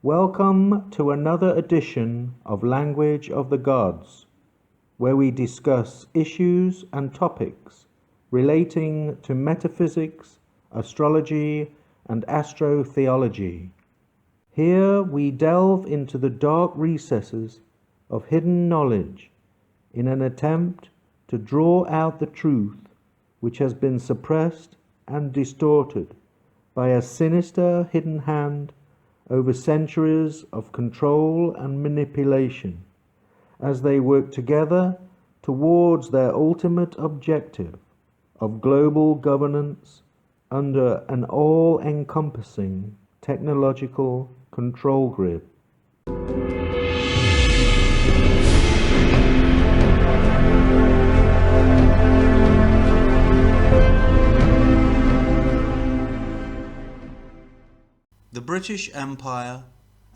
Welcome to another edition of Language of the Gods, where we discuss issues and topics relating to metaphysics, astrology, and astrotheology. Here we delve into the dark recesses of hidden knowledge in an attempt to draw out the truth which has been suppressed and distorted by a sinister hidden hand over centuries of control and manipulation, as they work together towards their ultimate objective of global governance under an all-encompassing technological control grid. The British Empire,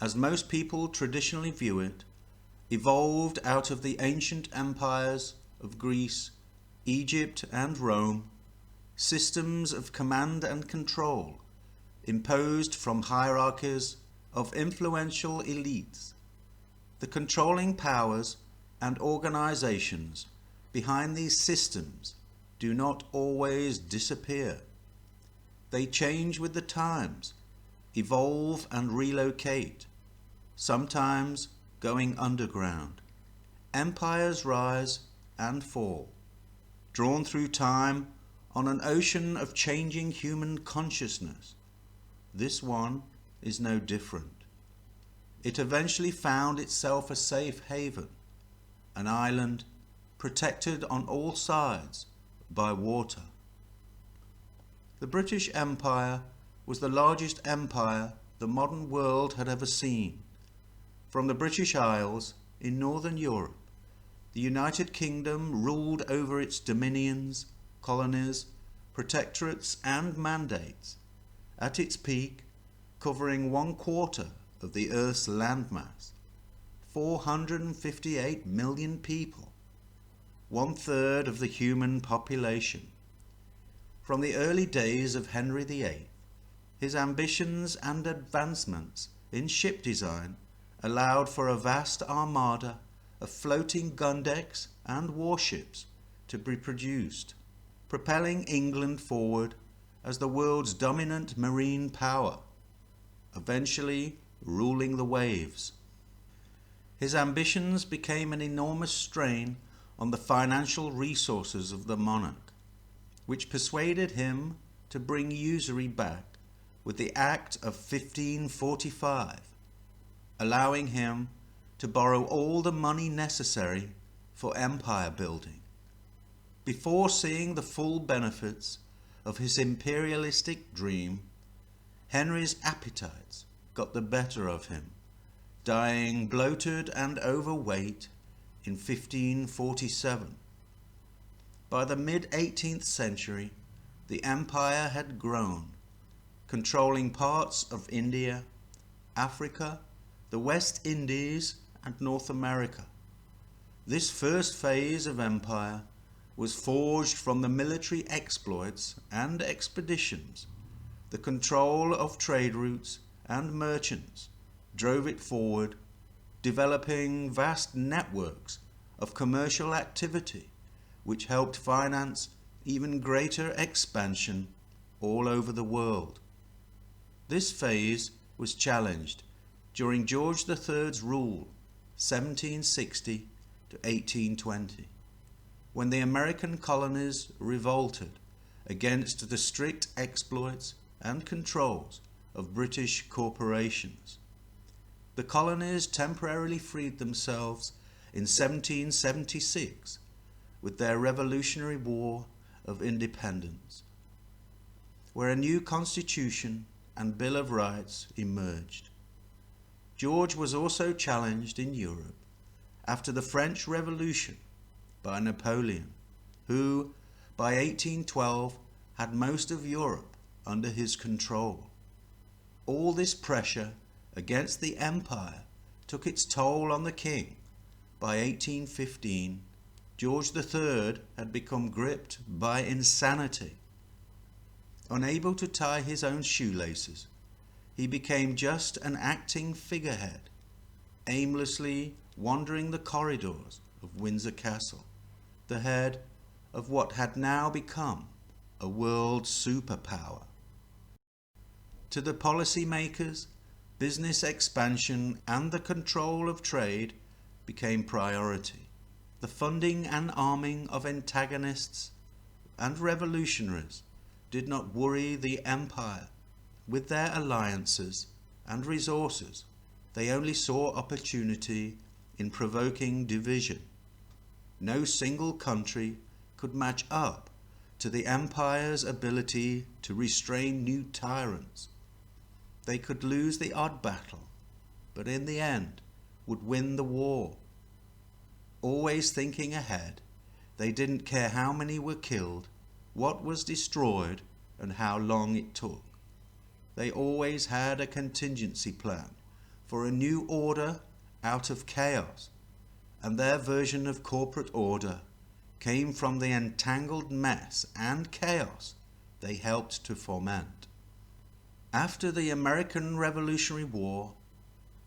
as most people traditionally view it, evolved out of the ancient empires of Greece, Egypt and Rome, systems of command and control imposed from hierarchies of influential elites. The controlling powers and organizations behind these systems do not always disappear. They change with the times, evolve and relocate, sometimes going underground. Empires rise and fall, drawn through time on an ocean of changing human consciousness. This one is no different. It eventually found itself a safe haven, an island protected on all sides by water. The British Empire was the largest empire the modern world had ever seen. From the British Isles in northern Europe, the United Kingdom ruled over its dominions, colonies, protectorates and mandates, at its peak covering 1/4 of the Earth's landmass, 458 million people, 1/3 of the human population. From the early days of Henry VIII, his ambitions and advancements in ship design allowed for a vast armada of floating gun decks and warships to be produced, propelling England forward as the world's dominant marine power, eventually ruling the waves. His ambitions became an enormous strain on the financial resources of the monarch, which persuaded him to bring usury back with the Act of 1545, allowing him to borrow all the money necessary for empire building. Before seeing the full benefits of his imperialistic dream, Henry's appetites got the better of him, dying bloated and overweight in 1547. By the mid-18th century, the empire had grown, controlling parts of India, Africa, the West Indies and North America. This first phase of empire was forged from the military exploits and expeditions. The control of trade routes and merchants drove it forward, developing vast networks of commercial activity which helped finance even greater expansion all over the world. This phase was challenged during George III's rule, 1760 to 1820, when the American colonies revolted against the strict exploits and controls of British corporations. The colonies temporarily freed themselves in 1776 with their Revolutionary War of Independence. where a new constitution and Bill of Rights emerged. George was also challenged in Europe after the French Revolution by Napoleon, who by 1812 had most of Europe under his control. All this pressure against the empire took its toll on the king. By 1815, George III had become gripped by insanity. Unable to tie his own shoelaces, he became just an acting figurehead, aimlessly wandering the corridors of Windsor Castle, the head of what had now become a world superpower. To the policymakers, business expansion and the control of trade became priority. The funding and arming of antagonists and revolutionaries did not worry the empire. With their alliances and resources, they only saw opportunity in provoking division. No single country could match up to the empire's ability to restrain new tyrants. They could lose the odd battle, but in the end would win the war. Always thinking ahead, they didn't care how many were killed, what was destroyed, and how long it took. They always had a contingency plan for a new order out of chaos, and their version of corporate order came from the entangled mess and chaos they helped to foment. After the American Revolutionary War,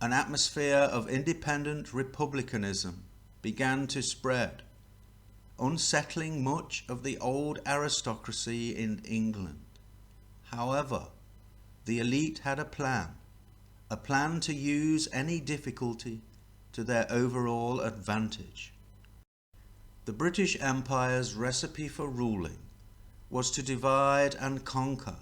an atmosphere of independent republicanism began to spread, unsettling much of the old aristocracy in England. However, the elite had a plan to use any difficulty to their overall advantage. The British Empire's recipe for ruling was to divide and conquer,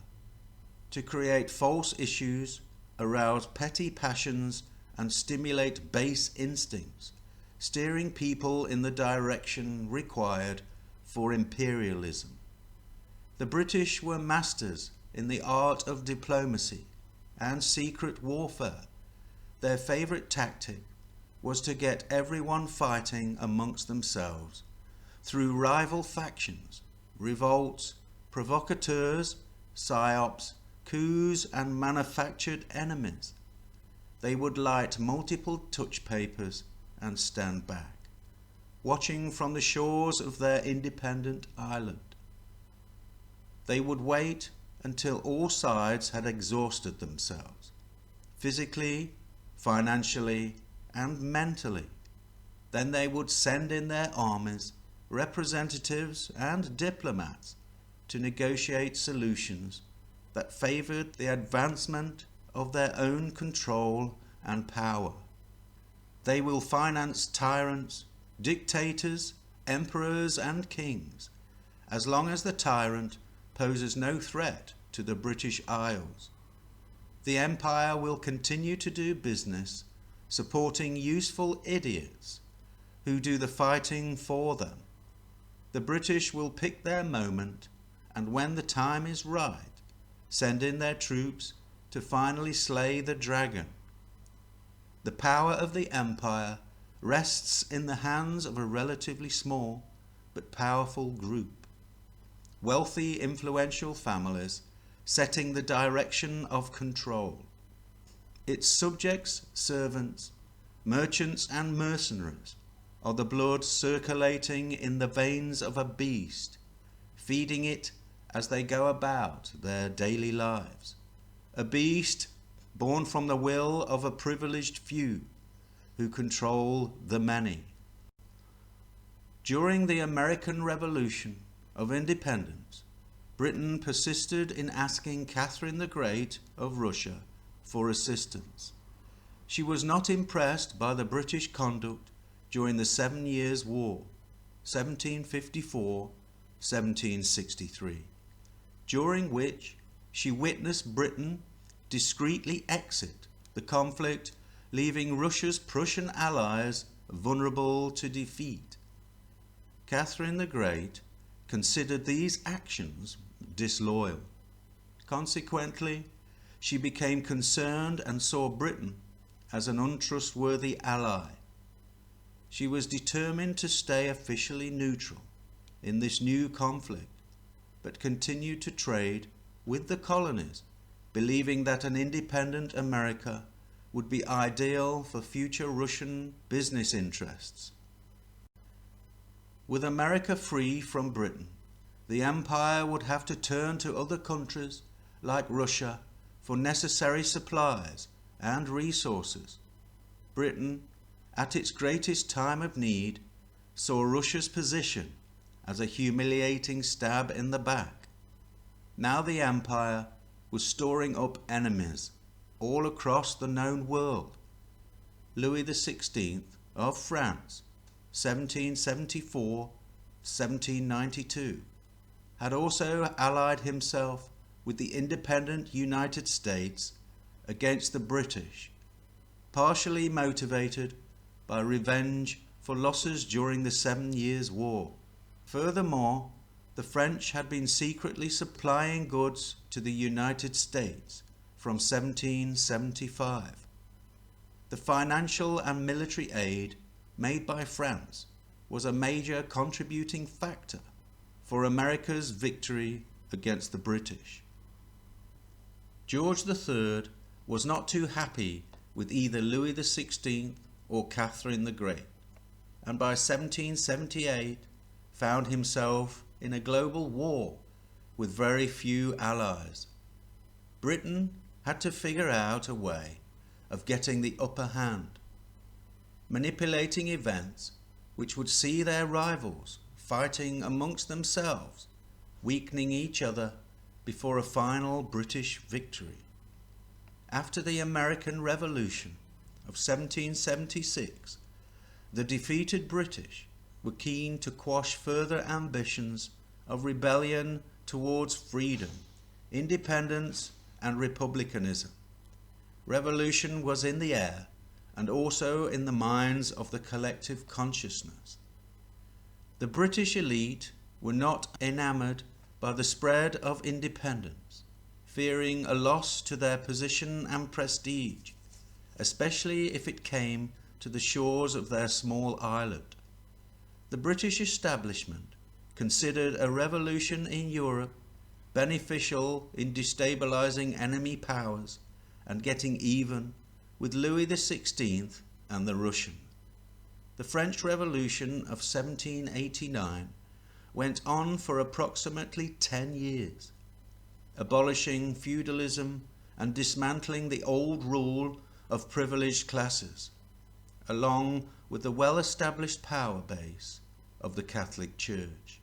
to create false issues, arouse petty passions, and stimulate base instincts, steering people in the direction required for imperialism. The British were masters in the art of diplomacy and secret warfare. Their favourite tactic was to get everyone fighting amongst themselves through rival factions, revolts, provocateurs, psyops, coups and manufactured enemies. They would light multiple touch papers and stand back, watching from the shores of their independent island. They would wait until all sides had exhausted themselves, physically, financially, and mentally. Then they would send in their armies, representatives, and diplomats to negotiate solutions that favoured the advancement of their own control and power. They will finance tyrants, dictators, emperors, and kings, as long as the tyrant poses no threat to the British Isles. The empire will continue to do business, supporting useful idiots who do the fighting for them. The British will pick their moment, and when the time is right, send in their troops to finally slay the dragon. The power of the empire rests in the hands of a relatively small but powerful group. Wealthy, influential families setting the direction of control. Its subjects, servants, merchants and mercenaries are the blood circulating in the veins of a beast, feeding it as they go about their daily lives. A beast born from the will of a privileged few who control the many. During the American Revolution of Independence, Britain persisted in asking Catherine the Great of Russia for assistance. She was not impressed by the British conduct during the 7 Years' War, 1754-1763, during which she witnessed Britain discreetly exit the conflict, leaving Russia's Prussian allies vulnerable to defeat. Catherine the Great considered these actions disloyal. Consequently, she became concerned and saw Britain as an untrustworthy ally. She was determined to stay officially neutral in this new conflict, but continued to trade with the colonies, believing that an independent America would be ideal for future Russian business interests. With America free from Britain, the empire would have to turn to other countries like Russia for necessary supplies and resources. Britain, at its greatest time of need, saw Russia's position as a humiliating stab in the back. Now the empire was storing up enemies all across the known world. Louis XVI of France, 1774-1792, had also allied himself with the independent United States against the British, partially motivated by revenge for losses during the 7 Years' War. Furthermore, the French had been secretly supplying goods to the United States from 1775. The financial and military aid made by France was a major contributing factor for America's victory against the British. George III was not too happy with either Louis XVI or Catherine the Great, and by 1778 found himself in a global war with very few allies. Britain had to figure out a way of getting the upper hand, manipulating events which would see their rivals fighting amongst themselves, weakening each other before a final British victory. After the American Revolution of 1776, the defeated British were keen to quash further ambitions of rebellion towards freedom, independence, and republicanism. Revolution was in the air and also in the minds of the collective consciousness. The British elite were not enamored by the spread of independence, fearing a loss to their position and prestige, especially if it came to the shores of their small island. The British establishment considered a revolution in Europe beneficial in destabilizing enemy powers and getting even with Louis XVI and the Russians. The French Revolution of 1789 went on for approximately 10 years, abolishing feudalism and dismantling the old rule of privileged classes, along with the well-established power base of the Catholic Church.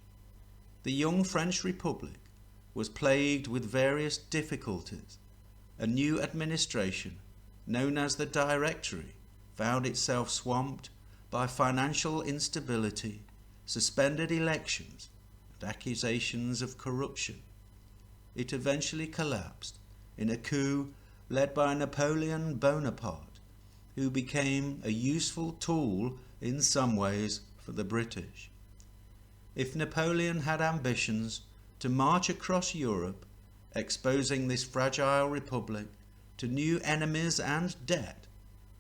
The young French Republic was plagued with various difficulties. A new administration, known as the Directory, found itself swamped by financial instability, suspended elections, and accusations of corruption. It eventually collapsed in a coup led by Napoleon Bonaparte, who became a useful tool in some ways for the British. If Napoleon had ambitions to march across Europe, exposing this fragile republic to new enemies and debt,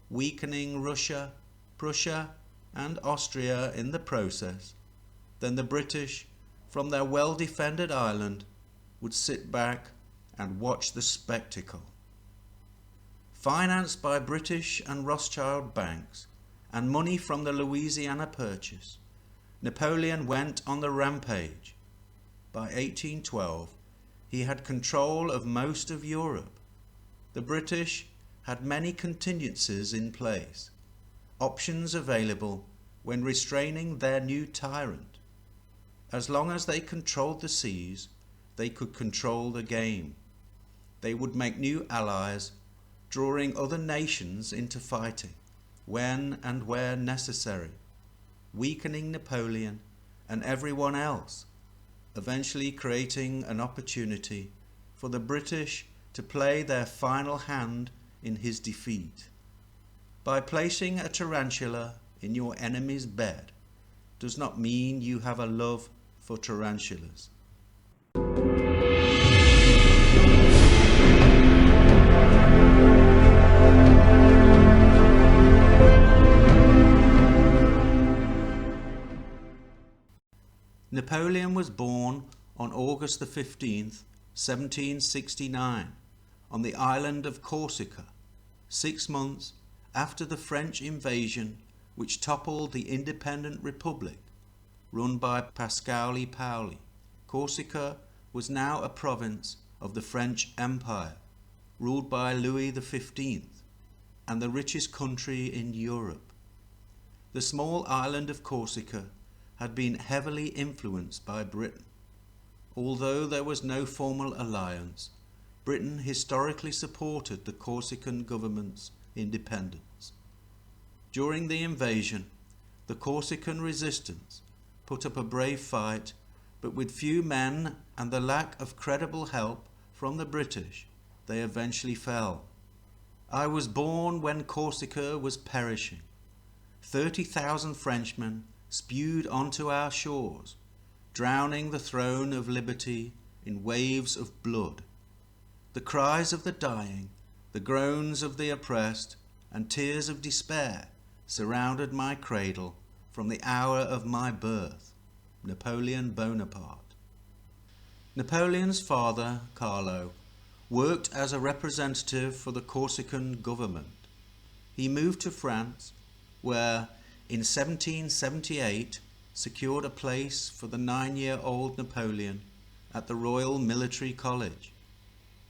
weakening Russia, Prussia, and Austria in the process, then the British, from their well-defended island, would sit back and watch the spectacle. Financed by British and Rothschild banks and money from the Louisiana Purchase, Napoleon went on the rampage. By 1812, he had control of most of Europe. The British had many contingencies in place, options available when restraining their new tyrant. As long as they controlled the seas, they could control the game. They would make new allies, drawing other nations into fighting, when and where necessary, weakening Napoleon and everyone else, eventually creating an opportunity for the British to play their final hand in his defeat. By placing a tarantula in your enemy's bed does not mean you have a love for tarantulas. Napoleon was born on August the 15th, 1769, on the island of Corsica, 6 months after the French invasion which toppled the independent republic run by Pasquale Paoli. Corsica was now a province of the French Empire, ruled by Louis XV, and the richest country in Europe. The small island of Corsica had been heavily influenced by Britain. Although there was no formal alliance, Britain historically supported the Corsican government's independence. During the invasion, the Corsican resistance put up a brave fight, but with few men and the lack of credible help from the British, they eventually fell. I was born when Corsica was perishing. 30,000 Frenchmen spewed onto our shores, drowning the throne of liberty in waves of blood. The cries of the dying, the groans of the oppressed, and tears of despair surrounded my cradle from the hour of my birth. Napoleon Bonaparte. Napoleon's father, Carlo, worked as a representative for the Corsican government. He moved to France, where in 1778 secured a place for the 9-year-old Napoleon at the Royal Military College.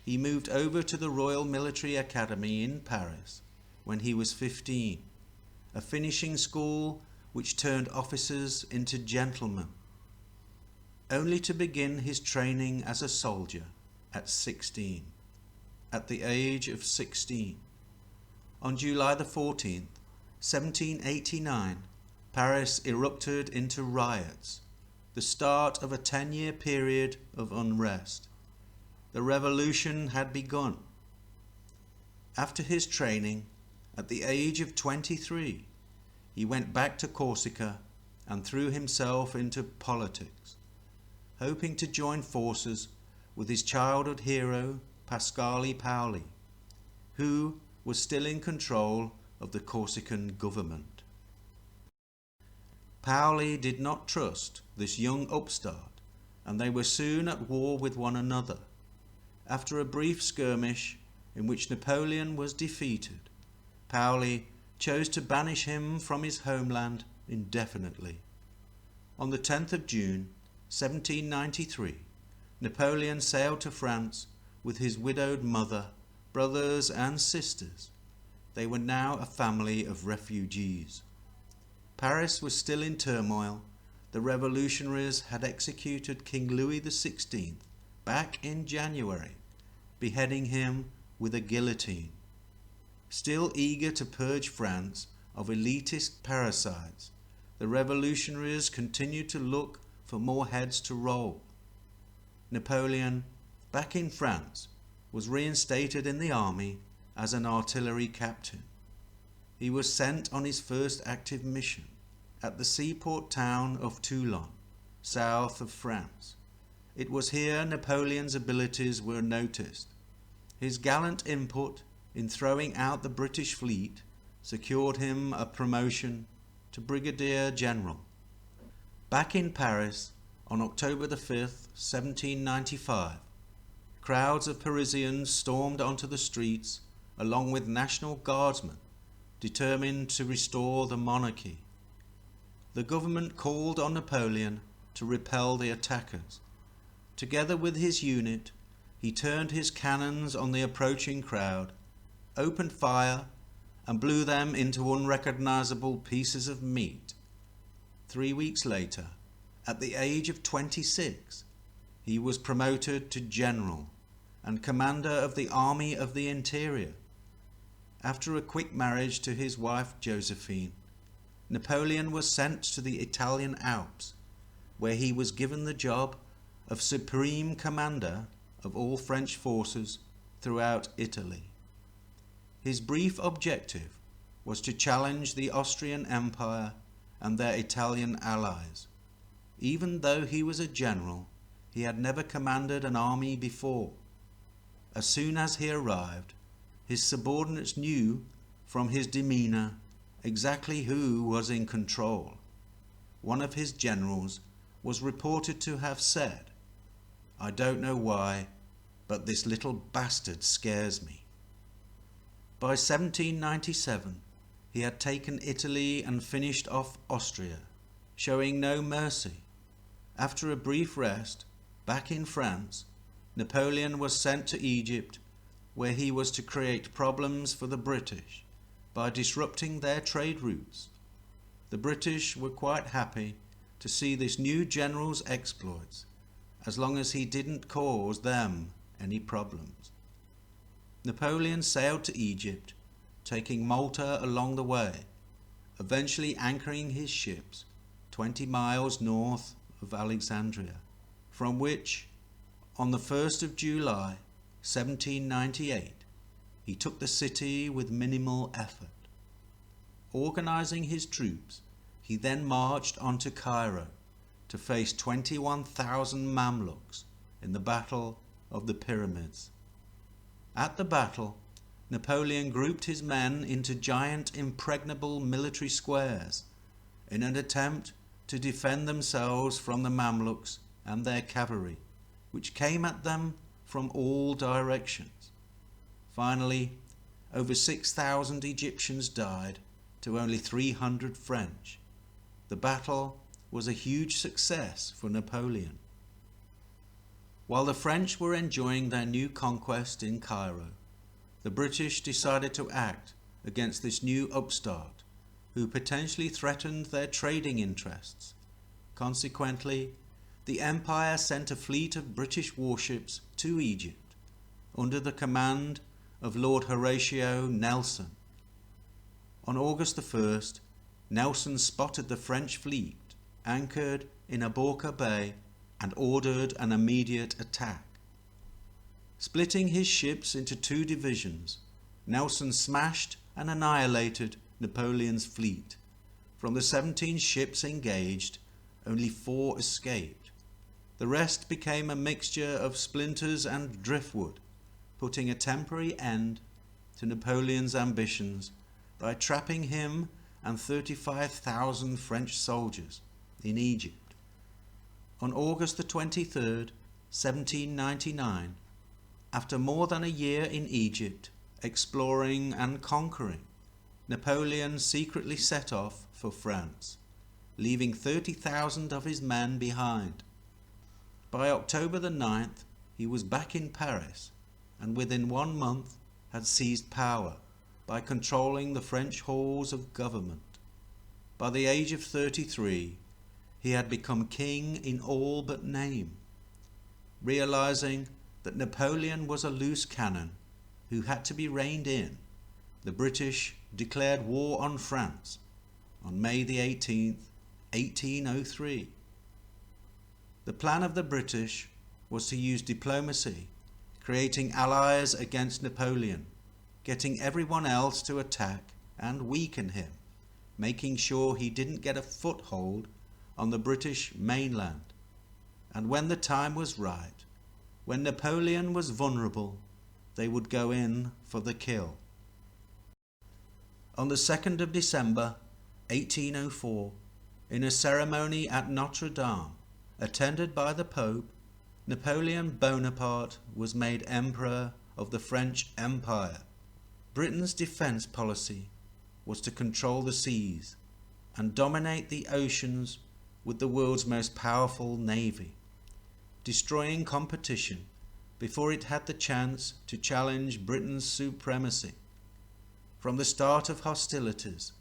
He moved over to the Royal Military Academy in Paris when he was 15, a finishing school which turned officers into gentlemen, only to begin his training as a soldier at 16. At the age of 16, on July the 14th, 1789, Paris erupted into riots, the start of a 10-year period of unrest. The revolution had begun. After his training, at the age of 23, he went back to Corsica and threw himself into politics, hoping to join forces with his childhood hero Pasquale Paoli, who was still in control of the Corsican government. Paoli did not trust this young upstart, and they were soon at war with one another. After a brief skirmish in which Napoleon was defeated, Paoli chose to banish him from his homeland indefinitely. On the 10th of June, 1793, Napoleon sailed to France with his widowed mother, brothers and sisters. They were now a family of refugees. Paris was still in turmoil. The revolutionaries had executed King Louis XVI back in January, beheading him with a guillotine. Still eager to purge France of elitist parasites, the revolutionaries continued to look for more heads to roll. Napoleon, back in France, was reinstated in the army as an artillery captain. He was sent on his first active mission at the seaport town of Toulon, south of France. It was here Napoleon's abilities were noticed. His gallant input in throwing out the British fleet secured him a promotion to Brigadier General. Back in Paris on October the 5th, 1795, crowds of Parisians stormed onto the streets along with National Guardsmen, determined to restore the monarchy. The government called on Napoleon to repel the attackers. Together with his unit, he turned his cannons on the approaching crowd, opened fire, and blew them into unrecognizable pieces of meat. 3 weeks later, at the age of 26, he was promoted to general and commander of the Army of the Interior. After a quick marriage to his wife Josephine, Napoleon was sent to the Italian Alps, where he was given the job of supreme commander of all French forces throughout Italy. His brief objective was to challenge the Austrian Empire and their Italian allies. Even though he was a general, he had never commanded an army before. As soon as he arrived, his subordinates knew from his demeanor exactly who was in control. One of his generals was reported to have said, "I don't know why, but this little bastard scares me." By 1797 he had taken Italy and finished off Austria, showing no mercy. After a brief rest, back in France, Napoleon was sent to Egypt, where he was to create problems for the British by disrupting their trade routes. The British were quite happy to see this new general's exploits, as long as he didn't cause them any problems. Napoleon sailed to Egypt, taking Malta along the way, eventually anchoring his ships 20 miles north of Alexandria, from which, on the 1st of July 1798, he took the city with minimal effort. Organizing his troops, he then marched on to Cairo to face 21,000 Mamluks in the Battle of the Pyramids. At the battle, Napoleon grouped his men into giant impregnable military squares in an attempt to defend themselves from the Mamluks and their cavalry, which came at them from all directions. Finally, over 6,000 Egyptians died to only 300 French. The battle was a huge success for Napoleon. While the French were enjoying their new conquest in Cairo, the British decided to act against this new upstart, who potentially threatened their trading interests. Consequently, the Empire sent a fleet of British warships to Egypt under the command of Lord Horatio Nelson. On August the 1st, Nelson spotted the French fleet anchored in Aborka Bay and ordered an immediate attack. Splitting his ships into 2 divisions, Nelson smashed and annihilated Napoleon's fleet. From the 17 ships engaged, only 4 escaped. The rest became a mixture of splinters and driftwood, putting a temporary end to Napoleon's ambitions by trapping him and 35,000 French soldiers in Egypt. On August the 23rd, 1799, after more than a year in Egypt, exploring and conquering, Napoleon secretly set off for France, leaving 30,000 of his men behind. By October the 9th, he was back in Paris, and within 1 month had seized power by controlling the French halls of government. By the age of 33, he had become king in all but name. Realizing that Napoleon was a loose cannon who had to be reined in, the British declared war on France on May the 18th, 1803. The plan of the British was to use diplomacy, creating allies against Napoleon, getting everyone else to attack and weaken him, making sure he didn't get a foothold on the British mainland. And when the time was right, when Napoleon was vulnerable, they would go in for the kill. On the 2nd of December 1804, in a ceremony at Notre Dame, attended by the Pope, Napoleon Bonaparte was made Emperor of the French Empire. Britain's defence policy was to control the seas and dominate the oceans with the world's most powerful navy, destroying competition before it had the chance to challenge Britain's supremacy. From the start of hostilities,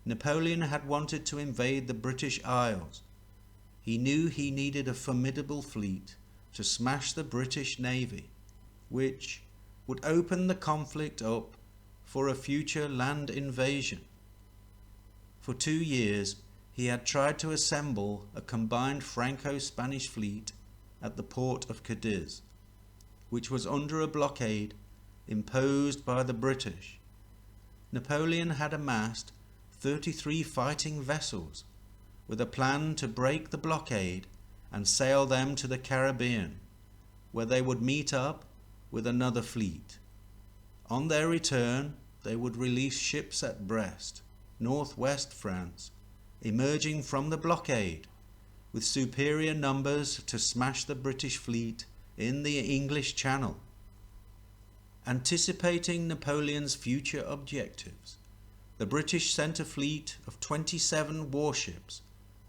Napoleon had wanted to invade the British Isles. He knew he needed a formidable fleet to smash the British Navy, which would open the conflict up for a future land invasion. For 2 years, he had tried to assemble a combined Franco-Spanish fleet at the port of Cadiz, which was under a blockade imposed by the British. Napoleon had amassed 33 fighting vessels with a plan to break the blockade and sail them to the Caribbean, where they would meet up with another fleet. On their return, they would release ships at Brest, northwest France, emerging from the blockade, with superior numbers to smash the British fleet in the English Channel. Anticipating Napoleon's future objectives, the British sent a fleet of 27 warships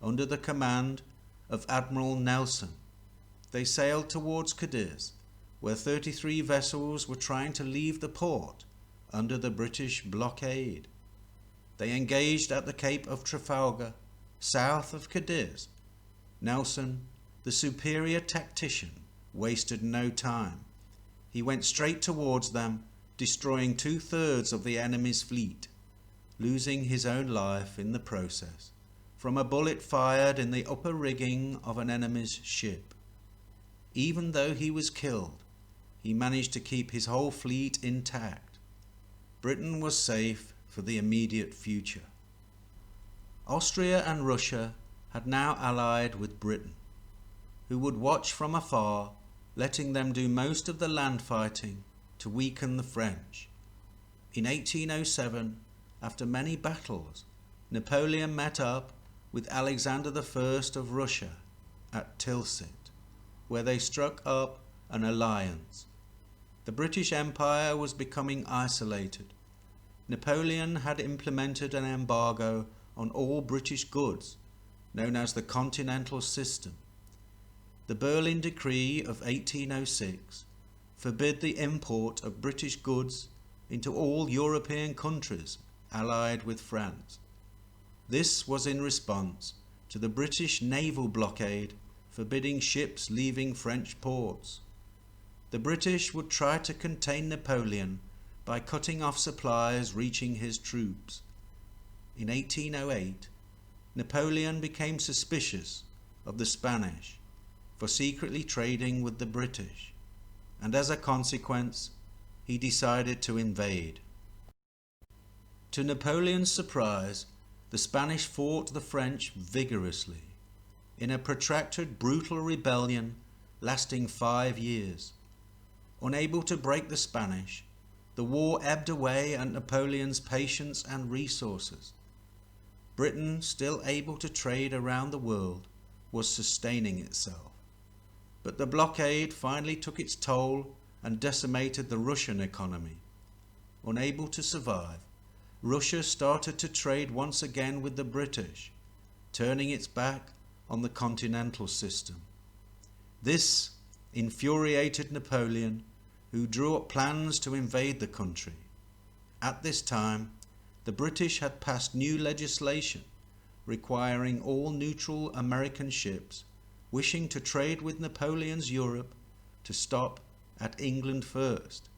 under the command of Admiral Nelson. They sailed towards Cadiz, where 33 vessels were trying to leave the port under the British blockade. They engaged at the Cape of Trafalgar, south of Cadiz. Nelson, the superior tactician, wasted no time. He went straight towards them, destroying 2/3 of the enemy's fleet, losing his own life in the process from a bullet fired in the upper rigging of an enemy's ship. Even though he was killed, he managed to keep his whole fleet intact. Britain was safe for the immediate future. Austria and Russia had now allied with Britain, who would watch from afar, letting them do most of the land fighting to weaken the French. In 1807, after many battles, Napoleon met up with Alexander I of Russia at Tilsit, where they struck up an alliance. The British Empire was becoming isolated. Napoleon had implemented an embargo on all British goods, known as the Continental System. The Berlin Decree of 1806 forbid the import of British goods into all European countries allied with France. This was in response to the British naval blockade forbidding ships leaving French ports. The British would try to contain Napoleon by cutting off supplies reaching his troops. In 1808, Napoleon became suspicious of the Spanish for secretly trading with the British, and as a consequence, he decided to invade. To Napoleon's surprise, the Spanish fought the French vigorously, in a protracted brutal rebellion lasting 5 years. Unable to break the Spanish, the war ebbed away at Napoleon's patience and resources. Britain, still able to trade around the world, was sustaining itself. But the blockade finally took its toll and decimated the Russian economy. Unable to survive, Russia started to trade once again with the British, turning its back on the Continental System. This infuriated Napoleon, who drew up plans to invade the country. At this time, the British had passed new legislation requiring all neutral American ships wishing to trade with Napoleon's Europe to stop at England first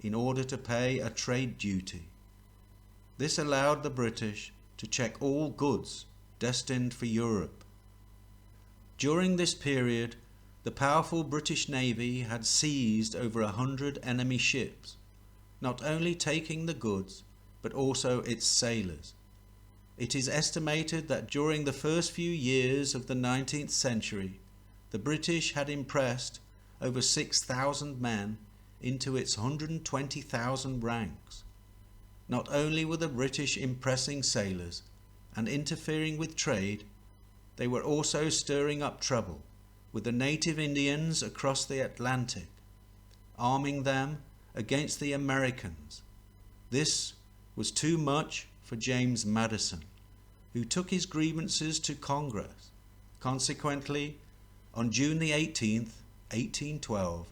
in order to pay a trade duty. This allowed the British to check all goods destined for Europe. During this period, the powerful British Navy had seized over 100 enemy ships, not only taking the goods, but also its sailors. It is estimated that during the first few years of the 19th century, the British had impressed over 6,000 men into its 120,000 ranks. Not only were the British impressing sailors and interfering with trade, they were also stirring up trouble with the native Indians across the Atlantic, arming them against the Americans. This was too much for James Madison, who took his grievances to Congress. Consequently, on June the 18th, 1812,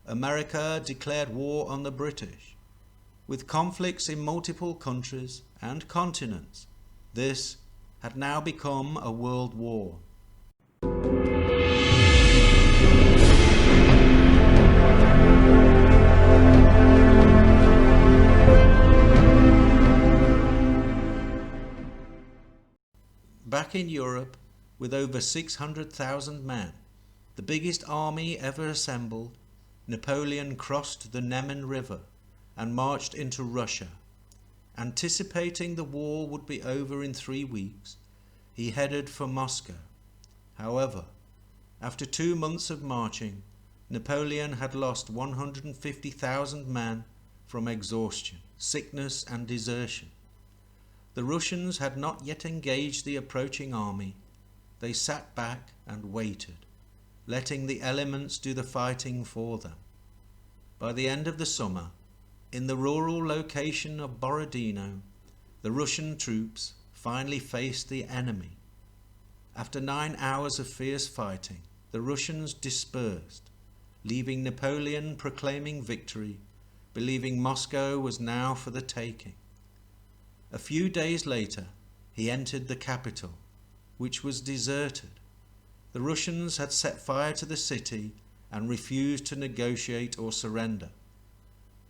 America declared war on the British. With conflicts in multiple countries and continents, this had now become a world war. Back in Europe, with over 600,000 men, the biggest army ever assembled, Napoleon crossed the Neman River and marched into Russia. Anticipating the war would be over in 3 weeks, he headed for Moscow. However, after 2 months of marching, Napoleon had lost 150,000 men from exhaustion, sickness and desertion. The Russians had not yet engaged the approaching army. they sat back and waited, letting the elements do the fighting for them. By the end of the summer, in the rural location of Borodino, the Russian troops finally faced the enemy. After 9 hours of fierce fighting, the Russians dispersed, leaving Napoleon proclaiming victory, believing Moscow was now for the taking. A few days later, he entered the capital, which was deserted. The Russians had set fire to the city and refused to negotiate or surrender.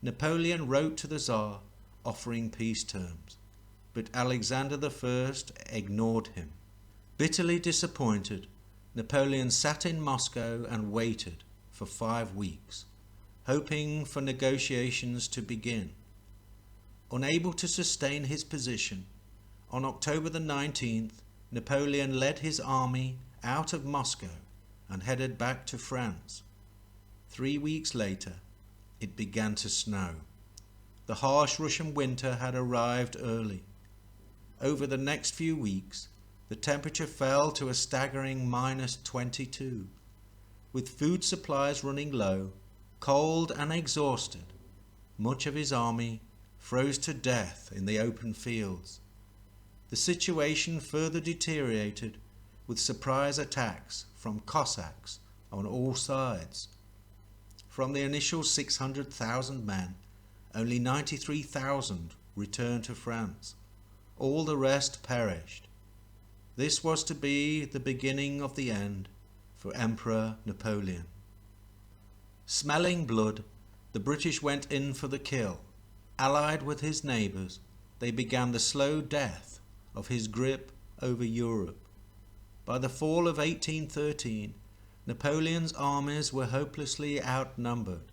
Napoleon wrote to the Tsar offering peace terms, but Alexander I ignored him. Bitterly disappointed, Napoleon sat in Moscow and waited for 5 weeks, hoping for negotiations to begin. Unable to sustain his position, on October the 19th, Napoleon led his army out of Moscow and headed back to France. 3 weeks later, it began to snow. The harsh Russian winter had arrived early. Over the next few weeks, the temperature fell to a staggering -22. With food supplies running low, cold and exhausted, much of his army froze to death in the open fields. The situation further deteriorated with surprise attacks from Cossacks on all sides. From the initial 600,000 men, only 93,000 returned to France. All the rest perished. This was to be the beginning of the end for Emperor Napoleon. Smelling blood, the British went in for the kill. Allied with his neighbours, they began the slow death of his grip over Europe. By the fall of 1813, Napoleon's armies were hopelessly outnumbered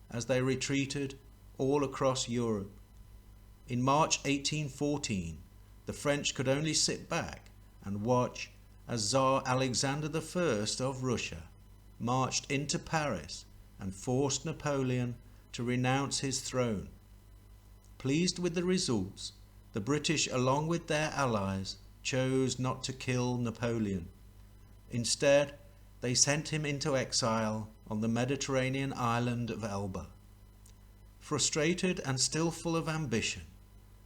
as they retreated all across Europe. In March 1814, the French could only sit back and watch as Tsar Alexander I of Russia marched into Paris and forced Napoleon to renounce his throne. Pleased with the results, the British, along with their allies, chose not to kill Napoleon. Instead, they sent him into exile on the Mediterranean island of Elba. Frustrated and still full of ambition,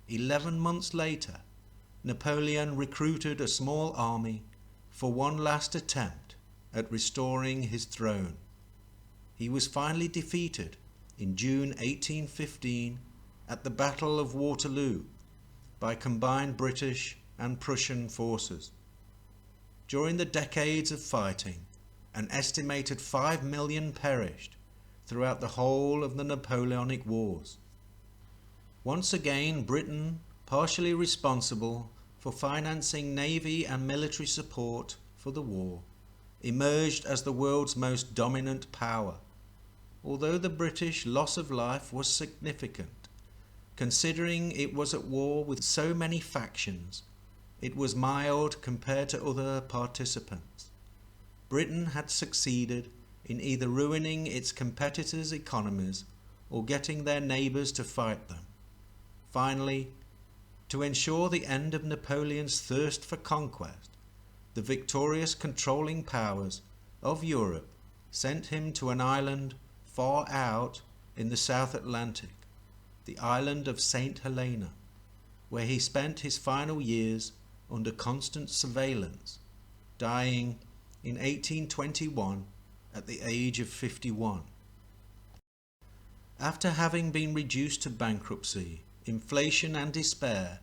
11 months later, Napoleon recruited a small army for one last attempt at restoring his throne. He was finally defeated in June 1815 at the Battle of Waterloo by combined British and Prussian forces. During the decades of fighting, an estimated 5 million perished throughout the whole of the Napoleonic Wars. Once again, Britain, partially responsible for financing navy and military support for the war, emerged as the world's most dominant power. Although the British loss of life was significant, considering it was at war with so many factions, it was mild compared to other participants. Britain had succeeded in either ruining its competitors' economies or getting their neighbours to fight them. Finally, to ensure the end of Napoleon's thirst for conquest, the victorious controlling powers of Europe sent him to an island far out in the South Atlantic, the island of St. Helena, where he spent his final years under constant surveillance, dying in 1821 at the age of 51. After having been reduced to bankruptcy, inflation and despair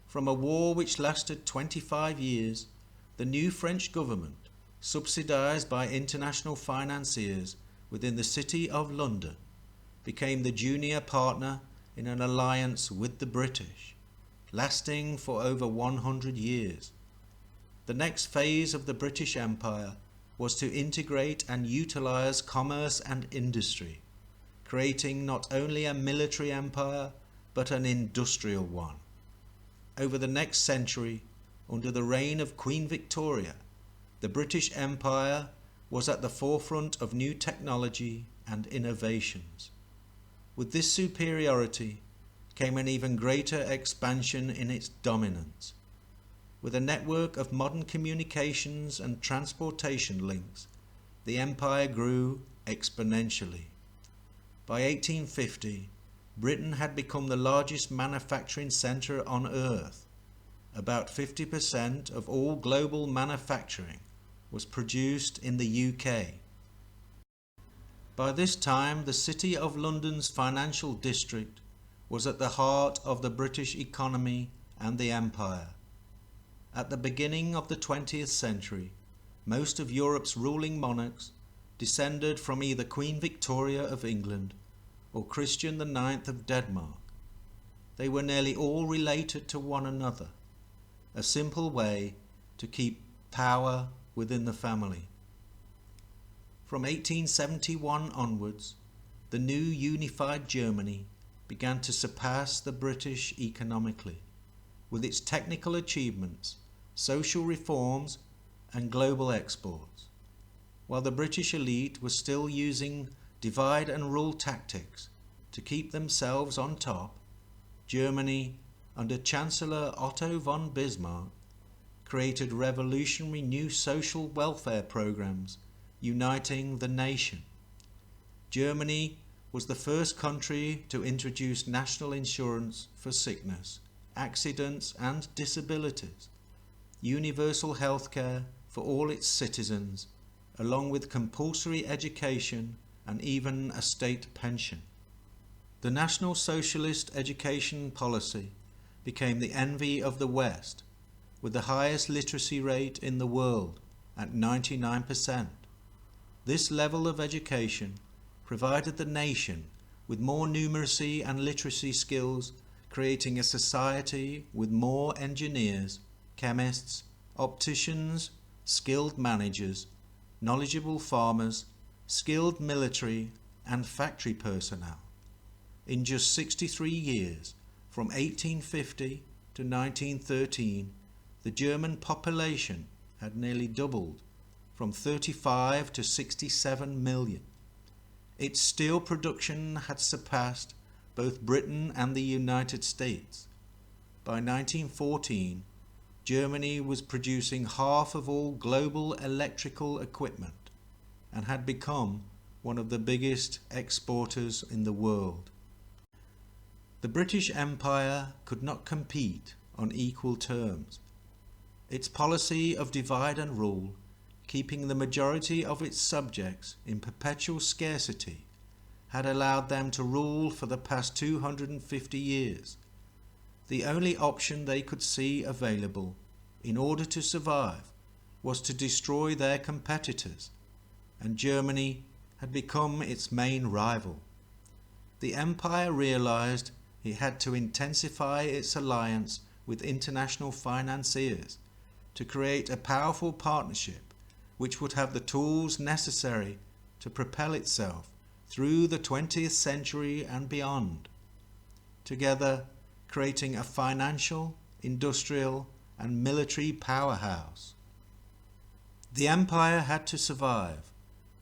from a war which lasted 25 years, the new French government, subsidized by international financiers within the City of London, became the junior partner in an alliance with the British, lasting for over 100 years. The next phase of the British Empire was to integrate and utilize commerce and industry, creating not only a military empire but an industrial one. Over the next century, under the reign of Queen Victoria, the British Empire was at the forefront of new technology and innovations. With this superiority came an even greater expansion in its dominance. With a network of modern communications and transportation links, the empire grew exponentially. By 1850, Britain had become the largest manufacturing centre on earth. About 50% of all global manufacturing was produced in the UK. By this time, the City of London's financial district was at the heart of the British economy and the empire. At the beginning of the 20th century, most of Europe's ruling monarchs descended from either Queen Victoria of England or Christian IX of Denmark. They were nearly all related to one another, a simple way to keep power within the family. From 1871 onwards, the new unified Germany began to surpass the British economically, with its technical achievements, social reforms, and global exports. While the British elite was still using divide and rule tactics to keep themselves on top, Germany, under Chancellor Otto von Bismarck, created revolutionary new social welfare programs uniting the nation. Germany was the first country to introduce national insurance for sickness, accidents and disabilities, universal healthcare for all its citizens, along with compulsory education and even a state pension. The National Socialist education policy became the envy of the West, with the highest literacy rate in the world at 99%. This level of education provided the nation with more numeracy and literacy skills, creating a society with more engineers, chemists, opticians, skilled managers, knowledgeable farmers, skilled military and factory personnel. In just 63 years, from 1850 to 1913, the German population had nearly doubled, from 35 to 67 million. Its steel production had surpassed both Britain and the United States. By 1914, Germany was producing half of all global electrical equipment and had become one of the biggest exporters in the world. The British Empire could not compete on equal terms. Its policy of divide and rule, keeping the majority of its subjects in perpetual scarcity, had allowed them to rule for the past 250 years. The only option they could see available in order to survive was to destroy their competitors, and Germany had become its main rival. The empire realized it had to intensify its alliance with international financiers to create a powerful partnership which would have the tools necessary to propel itself through the 20th century and beyond, together creating a financial, industrial, and military powerhouse. The empire had to survive.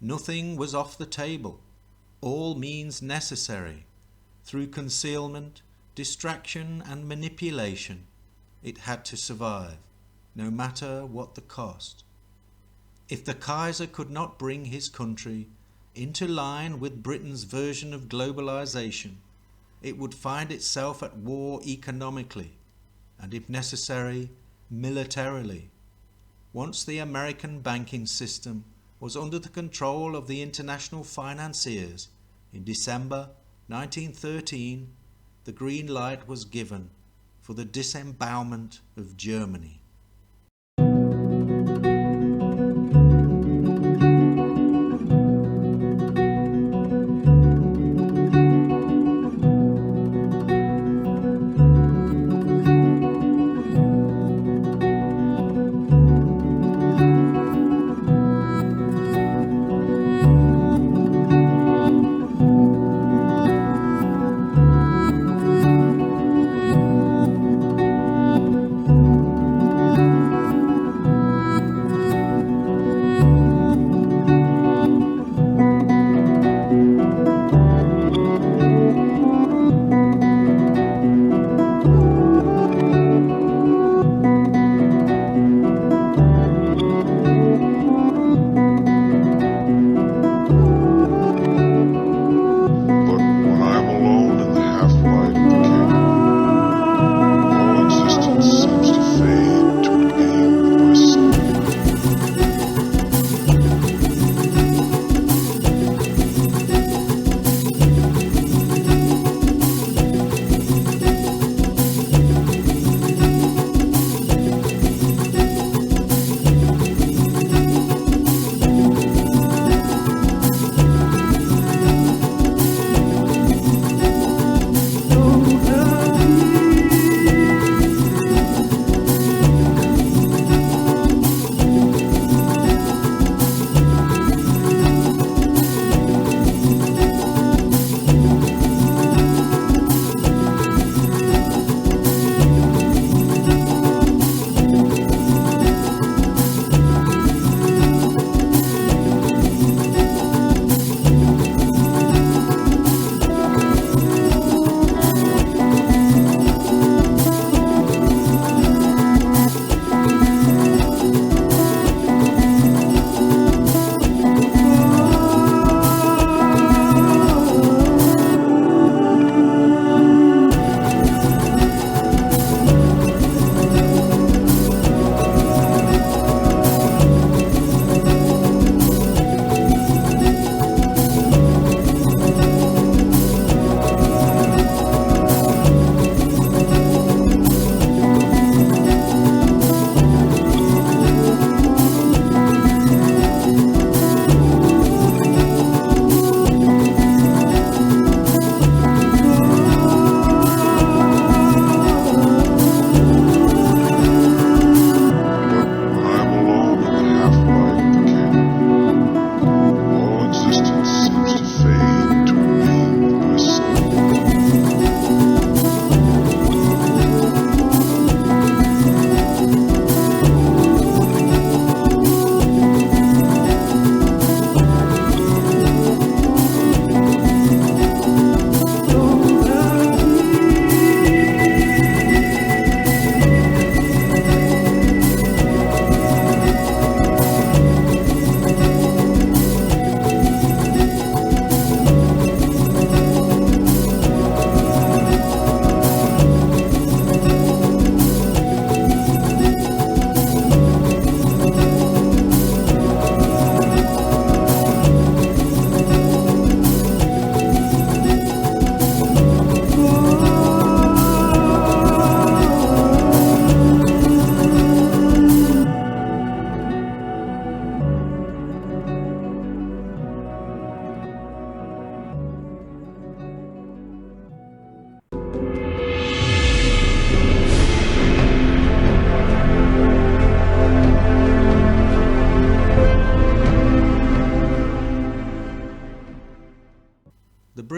Nothing was off the table. All means necessary. Through concealment, distraction, and manipulation, it had to survive, no matter what the cost. If the Kaiser could not bring his country into line with Britain's version of globalisation, it would find itself at war economically, and if necessary, militarily. Once the American banking system was under the control of the international financiers, in December 1913, the green light was given for the disembowelment of Germany.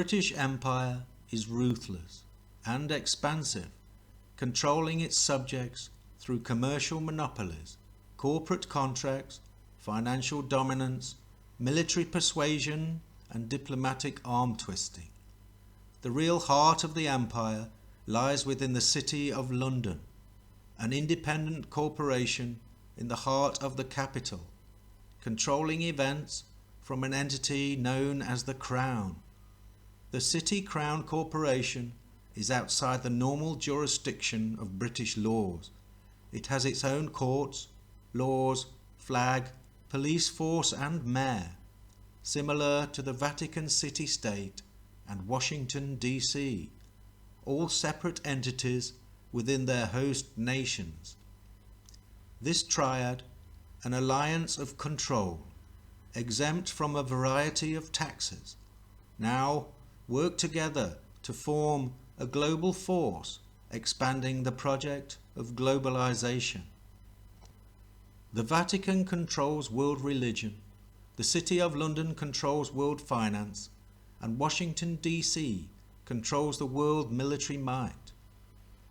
British Empire is ruthless and expansive, controlling its subjects through commercial monopolies, corporate contracts, financial dominance, military persuasion, and diplomatic arm twisting. The real heart of the empire lies within the City of London, an independent corporation in the heart of the capital, controlling events from an entity known as the Crown. The City Crown Corporation is outside the normal jurisdiction of British laws. It has its own courts, laws, flag, police force and mayor, similar to the Vatican City State and Washington, D.C., all separate entities within their host nations. This triad, an alliance of control, exempt from a variety of taxes, now work together to form a global force expanding the project of globalisation. The Vatican controls world religion, the City of London controls world finance, and Washington, D.C. controls the world military might.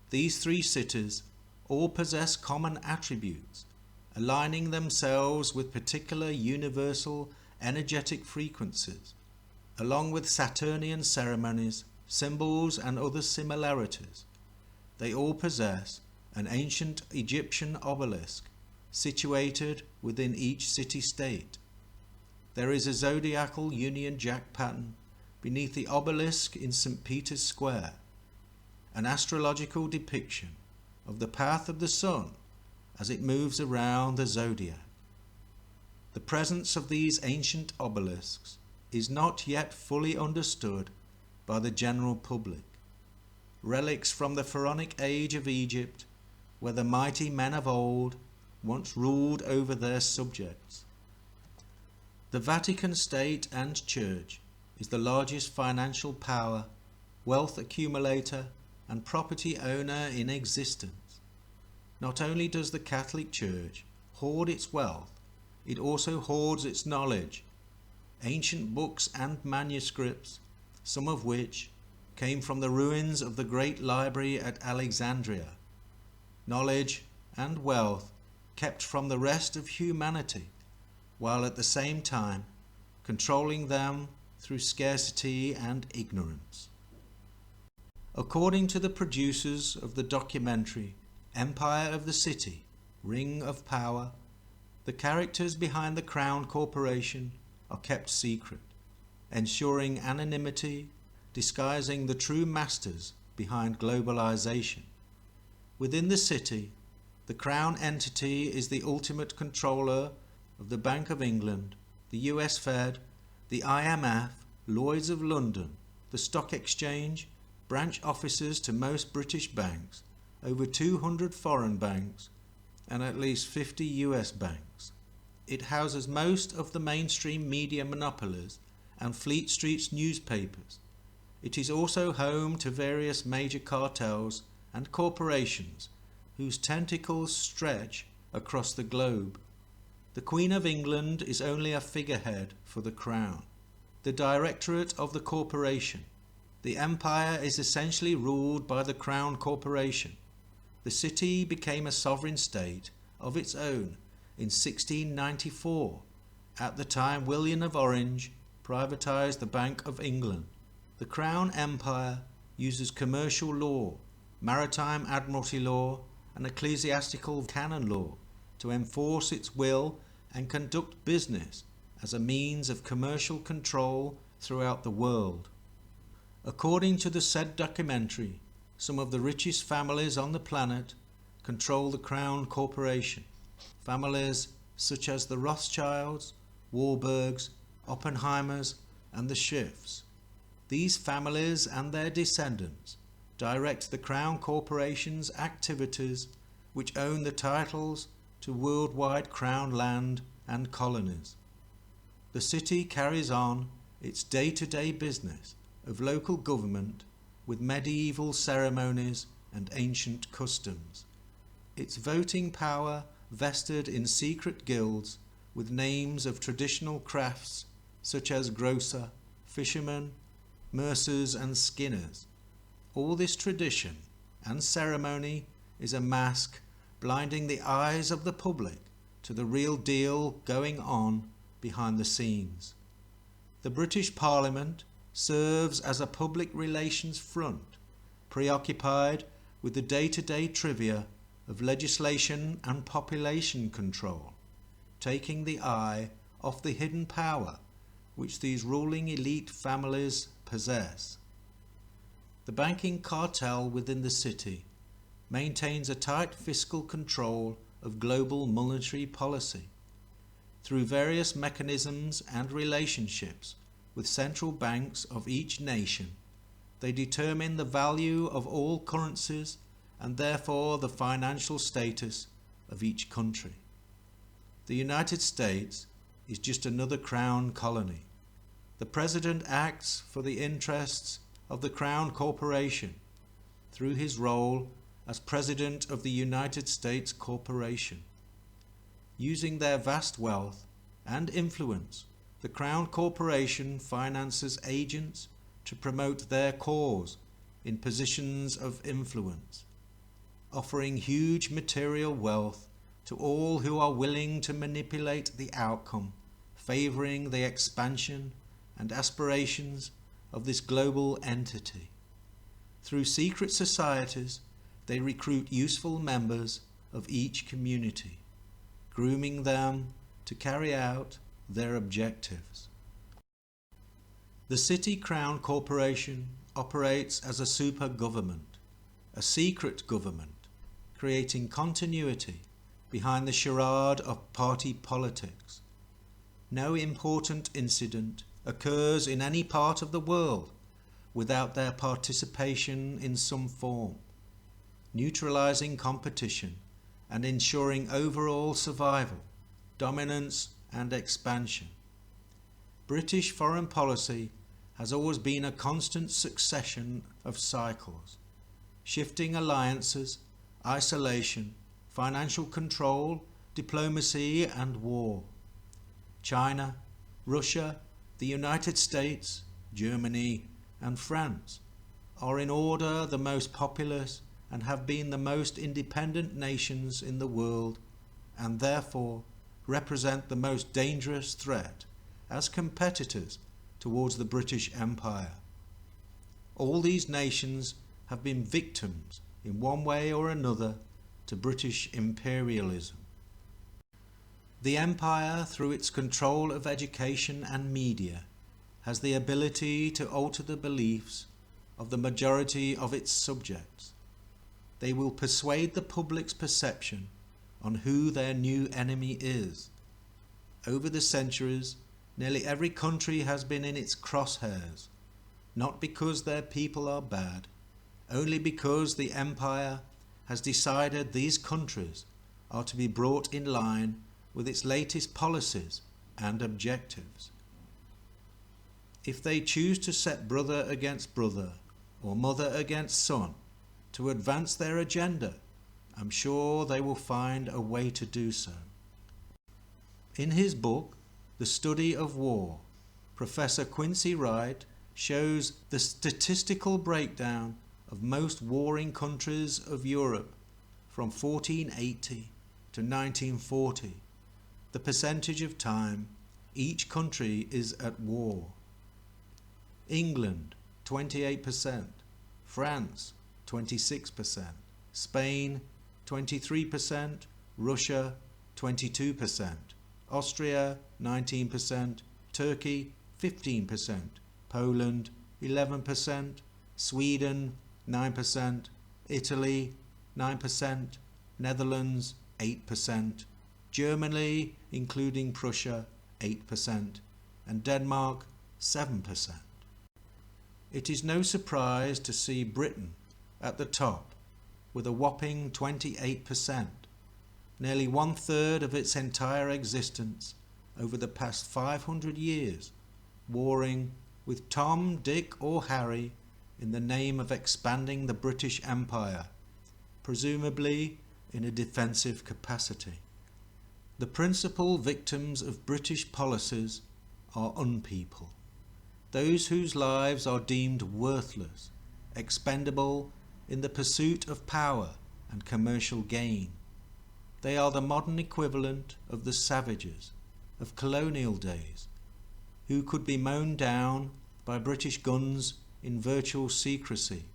These three cities all possess common attributes, aligning themselves with particular universal energetic frequencies, along with Saturnian ceremonies, symbols and other similarities. They all possess an ancient Egyptian obelisk situated within each city-state. There is a zodiacal Union Jack pattern beneath the obelisk in St. Peter's Square, an astrological depiction of the path of the sun as it moves around the zodiac. The presence of these ancient obelisks is not yet fully understood by the general public. Relics from the pharaonic age of Egypt, where the mighty men of old once ruled over their subjects. The Vatican State and Church is the largest financial power, wealth accumulator and property owner in existence. Not only does the Catholic Church hoard its wealth, it also hoards its knowledge, ancient books and manuscripts, some of which came from the ruins of the great library at Alexandria. Knowledge and wealth kept from the rest of humanity, while at the same time controlling them through scarcity and ignorance. According to the producers of the documentary Empire of the City, Ring of Power, the characters behind the Crown Corporation are kept secret, ensuring anonymity, disguising the true masters behind globalisation. Within the city, the Crown entity is the ultimate controller of the Bank of England, the US Fed, the IMF, Lloyd's of London, the Stock Exchange, branch offices to most British banks, over 200 foreign banks, and at least 50 US banks. It houses most of the mainstream media monopolies and Fleet Street's newspapers. It is also home to various major cartels and corporations whose tentacles stretch across the globe. The Queen of England is only a figurehead for the Crown, the directorate of the corporation. The empire is essentially ruled by the Crown Corporation. The city became a sovereign state of its own in 1694, at the time William of Orange privatised the Bank of England. The Crown Empire uses commercial law, maritime admiralty law and ecclesiastical canon law to enforce its will and conduct business as a means of commercial control throughout the world. According to the said documentary, some of the richest families on the planet control the Crown Corporation. Families such as the Rothschilds, Warburgs, Oppenheimers and the Schiffs. These families and their descendants direct the Crown Corporation's activities, which own the titles to worldwide Crown land and colonies. The city carries on its day-to-day business of local government with medieval ceremonies and ancient customs. Its voting power vested in secret guilds with names of traditional crafts such as grocer, fisherman, mercers and skinners. All this tradition and ceremony is a mask blinding the eyes of the public to the real deal going on behind the scenes. The British Parliament serves as a public relations front, preoccupied with the day-to-day trivia of legislation and population control, taking the eye off the hidden power which these ruling elite families possess. The banking cartel within the city maintains a tight fiscal control of global monetary policy. Through various mechanisms and relationships with central banks of each nation, they determine the value of all currencies and therefore the financial status of each country. The United States is just another crown colony. The President acts for the interests of the Crown Corporation through his role as President of the United States Corporation. Using their vast wealth and influence, the Crown Corporation finances agents to promote their cause in positions of influence, offering huge material wealth to all who are willing to manipulate the outcome, favouring the expansion and aspirations of this global entity. Through secret societies, they recruit useful members of each community, grooming them to carry out their objectives. The City Crown Corporation operates as a super government, a secret government, creating continuity behind the charade of party politics. No important incident occurs in any part of the world without their participation in some form, neutralizing competition and ensuring overall survival, dominance and expansion. British foreign policy has always been a constant succession of cycles, shifting alliances, isolation, financial control, diplomacy and war. China, Russia, the United States, Germany and France are in order the most populous and have been the most independent nations in the world, and therefore represent the most dangerous threat as competitors towards the British Empire. All these nations have been victims in one way or another to British imperialism. The Empire, through its control of education and media, has the ability to alter the beliefs of the majority of its subjects. They will persuade the public's perception on who their new enemy is. Over the centuries, nearly every country has been in its crosshairs, not because their people are bad, only because the Empire has decided these countries are to be brought in line with its latest policies and objectives. If they choose to set brother against brother or mother against son to advance their agenda, I'm sure they will find a way to do so. In his book, The Study of War, Professor Quincy Wright shows the statistical breakdown of most warring countries of Europe from 1480 to 1940, the percentage of time each country is at war. England 28%, France 26%, Spain 23%, Russia 22%, Austria 19%, Turkey 15%, Poland 11%, Sweden 9%, Italy 9%, Netherlands 8%, Germany, including Prussia, 8%, and Denmark 7%. It is no surprise to see Britain at the top with a whopping 28%, nearly 1/3 of its entire existence over the past 500 years, warring with Tom, Dick or Harry in the name of expanding the British Empire, presumably in a defensive capacity. The principal victims of British policies are unpeople. those whose lives are deemed worthless, expendable in the pursuit of power and commercial gain. They are the modern equivalent of the savages of colonial days, who could be mown down by British guns in virtual secrecy,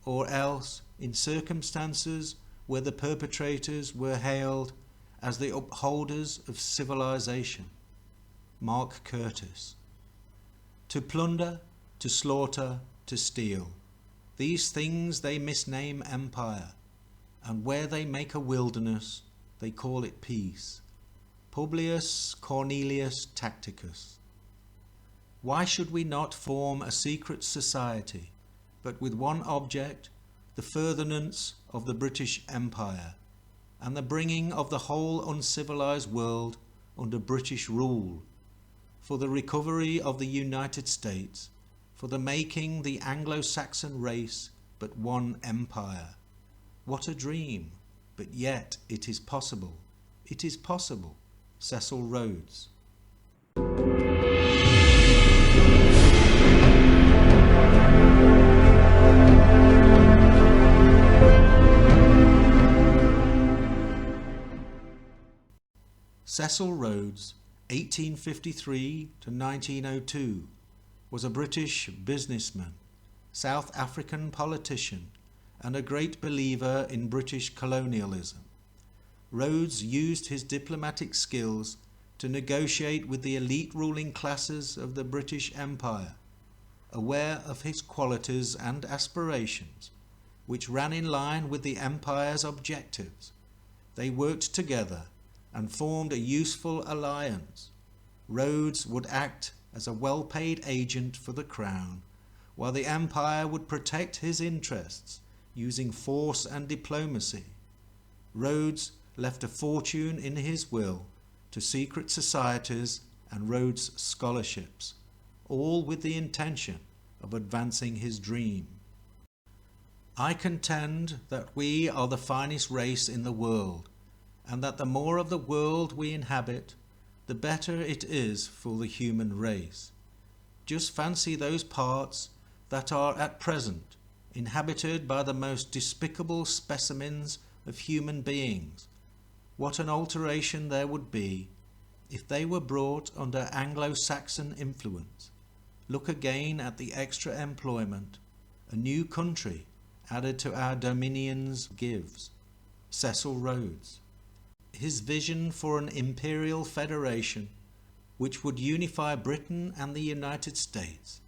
or else in circumstances where the perpetrators were hailed as the upholders of civilization. Mark Curtis. To plunder, to slaughter, to steal, these things they misname empire, and where they make a wilderness, they call it peace. Publius Cornelius Tacticus. Why should we not form a secret society, but with one object, the furtherance of the British Empire, and the bringing of the whole uncivilized world under British rule, for the recovery of the United States, for the making the Anglo-Saxon race but one empire? What a dream, but yet it is possible. It is possible. Cecil Rhodes. Cecil Rhodes, 1853 to 1902, was a British businessman, South African politician, and a great believer in British colonialism. Rhodes used his diplomatic skills to negotiate with the elite ruling classes of the British Empire, aware of his qualities and aspirations, which ran in line with the Empire's objectives. They worked together and formed a useful alliance. Rhodes would act as a well-paid agent for the Crown, while the Empire would protect his interests using force and diplomacy. Rhodes left a fortune in his will to secret societies and Rhodes scholarships, all with the intention of advancing his dream. I contend that we are the finest race in the world, and that the more of the world we inhabit, the better it is for the human race. Just fancy those parts that are at present inhabited by the most despicable specimens of human beings. What an alteration there would be if they were brought under Anglo-Saxon influence. Look again at the extra employment a new country added to our dominions gives. Cecil Rhodes. His vision for an imperial federation which would unify Britain and the United States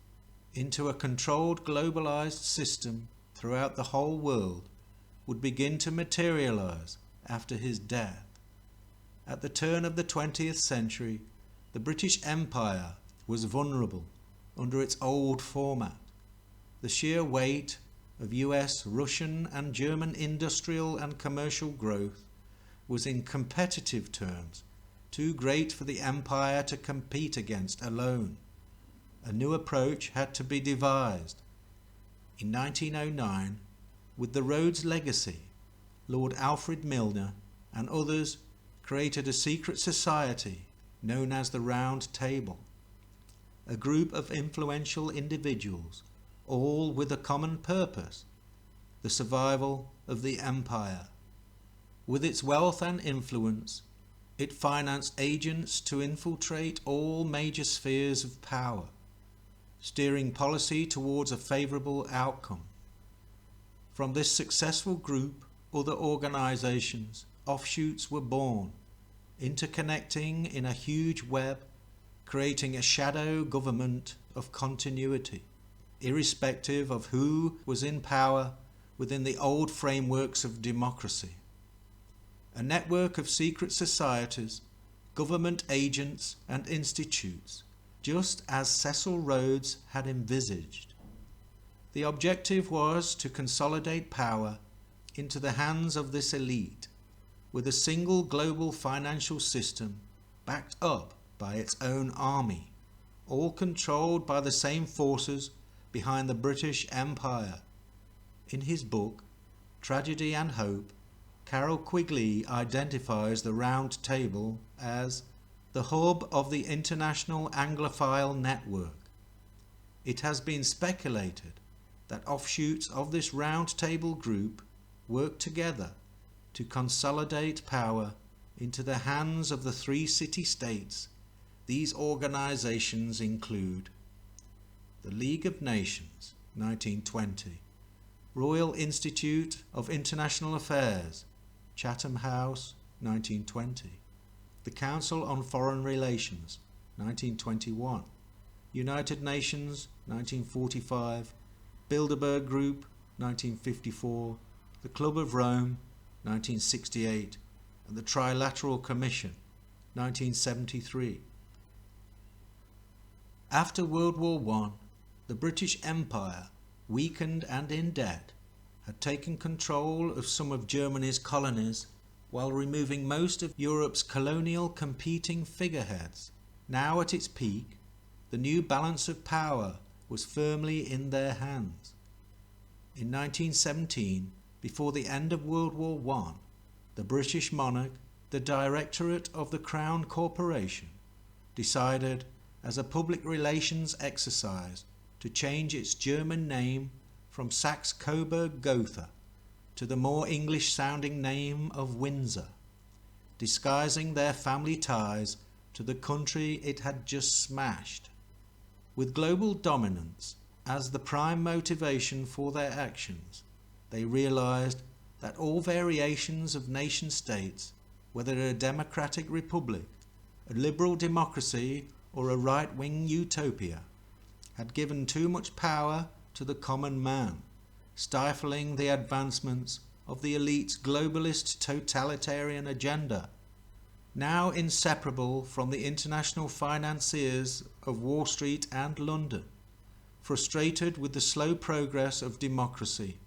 into a controlled globalized system throughout the whole world would begin to materialize after his death. At the turn of the 20th century, the British Empire was vulnerable under its old format. The sheer weight of US, Russian and German industrial and commercial growth was in competitive terms too great for the empire to compete against alone. A new approach had to be devised. In 1909, with the Rhodes legacy, Lord Alfred Milner and others created a secret society known as the Round Table, a group of influential individuals, all with a common purpose, the survival of the empire. With its wealth and influence, it financed agents to infiltrate all major spheres of power, steering policy towards a favourable outcome. From this successful group, other organisations, offshoots were born, interconnecting in a huge web, creating a shadow government of continuity, irrespective of who was in power within the old frameworks of democracy. A network of secret societies, government agents and institutes, just as Cecil Rhodes had envisaged. The objective was to consolidate power into the hands of this elite, with a single global financial system backed up by its own army, all controlled by the same forces behind the British Empire. In his book, Tragedy and Hope, Carroll Quigley identifies the Round Table as the hub of the international Anglophile network, it has been speculated that offshoots of this round table group worked together to consolidate power into the hands of the three city-states. These organizations include the League of Nations, 1920, Royal Institute of International Affairs, Chatham House, 1920, the Council on Foreign Relations, 1921, United Nations, 1945, Bilderberg Group, 1954, the Club of Rome, 1968, and the Trilateral Commission, 1973. After World War I, the British Empire, weakened and in debt, had taken control of some of Germany's colonies while removing most of Europe's colonial competing figureheads. Now at its peak, the new balance of power was firmly in their hands. In 1917, before the end of World War I, the British monarch, the Directorate of the Crown Corporation, decided as a public relations exercise to change its German name from Saxe-Coburg-Gotha to the more English-sounding name of Windsor, disguising their family ties to the country it had just smashed. With global dominance as the prime motivation for their actions, they realized that all variations of nation-states, whether a democratic republic, a liberal democracy, or a right-wing utopia, had given too much power to the common man, stifling the advancements of the elite's globalist totalitarian agenda, now inseparable from the international financiers of Wall Street and London. Frustrated with the slow progress of democracy,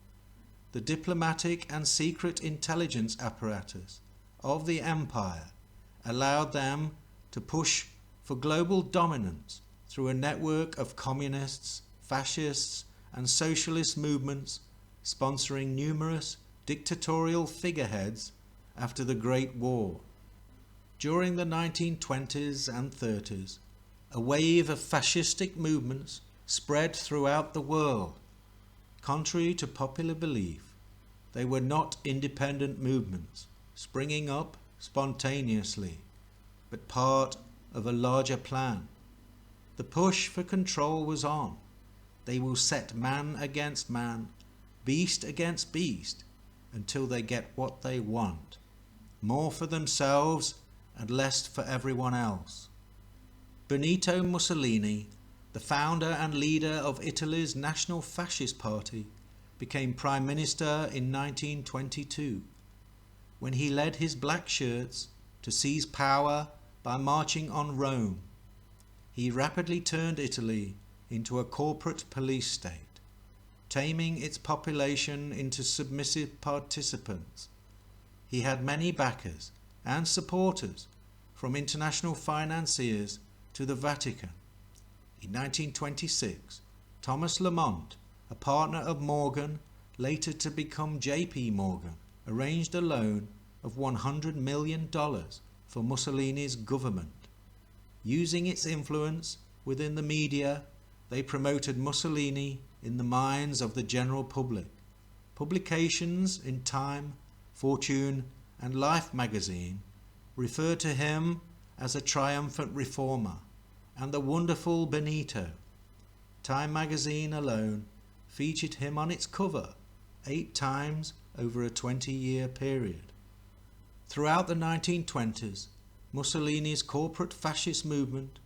the diplomatic and secret intelligence apparatus of the empire allowed them to push for global dominance through a network of communists, fascists, and socialist movements, sponsoring numerous dictatorial figureheads after the Great War. During the 1920s and 30s, a wave of fascistic movements spread throughout the world. Contrary to popular belief, they were not independent movements, springing up spontaneously, but part of a larger plan. The push for control was on. They will set man against man, beast against beast, until they get what they want, more for themselves and less for everyone else. Benito Mussolini, the founder and leader of Italy's National Fascist Party, became Prime Minister in 1922, when he led his black shirts to seize power by marching on Rome. He rapidly turned Italy into a corporate police state, taming its population into submissive participants. He had many backers and supporters, from international financiers to the Vatican. In 1926, Thomas Lamont, a partner of Morgan, later to become J.P. Morgan, arranged a loan of $100 million for Mussolini's government. Using its influence within the media, they promoted Mussolini in the minds of the general public. Publications in Time, Fortune, and Life magazine referred to him as a triumphant reformer and the wonderful Benito. Time magazine alone featured him on its cover 8 times over a 20-year period. Throughout the 1920s, Mussolini's corporate fascist movement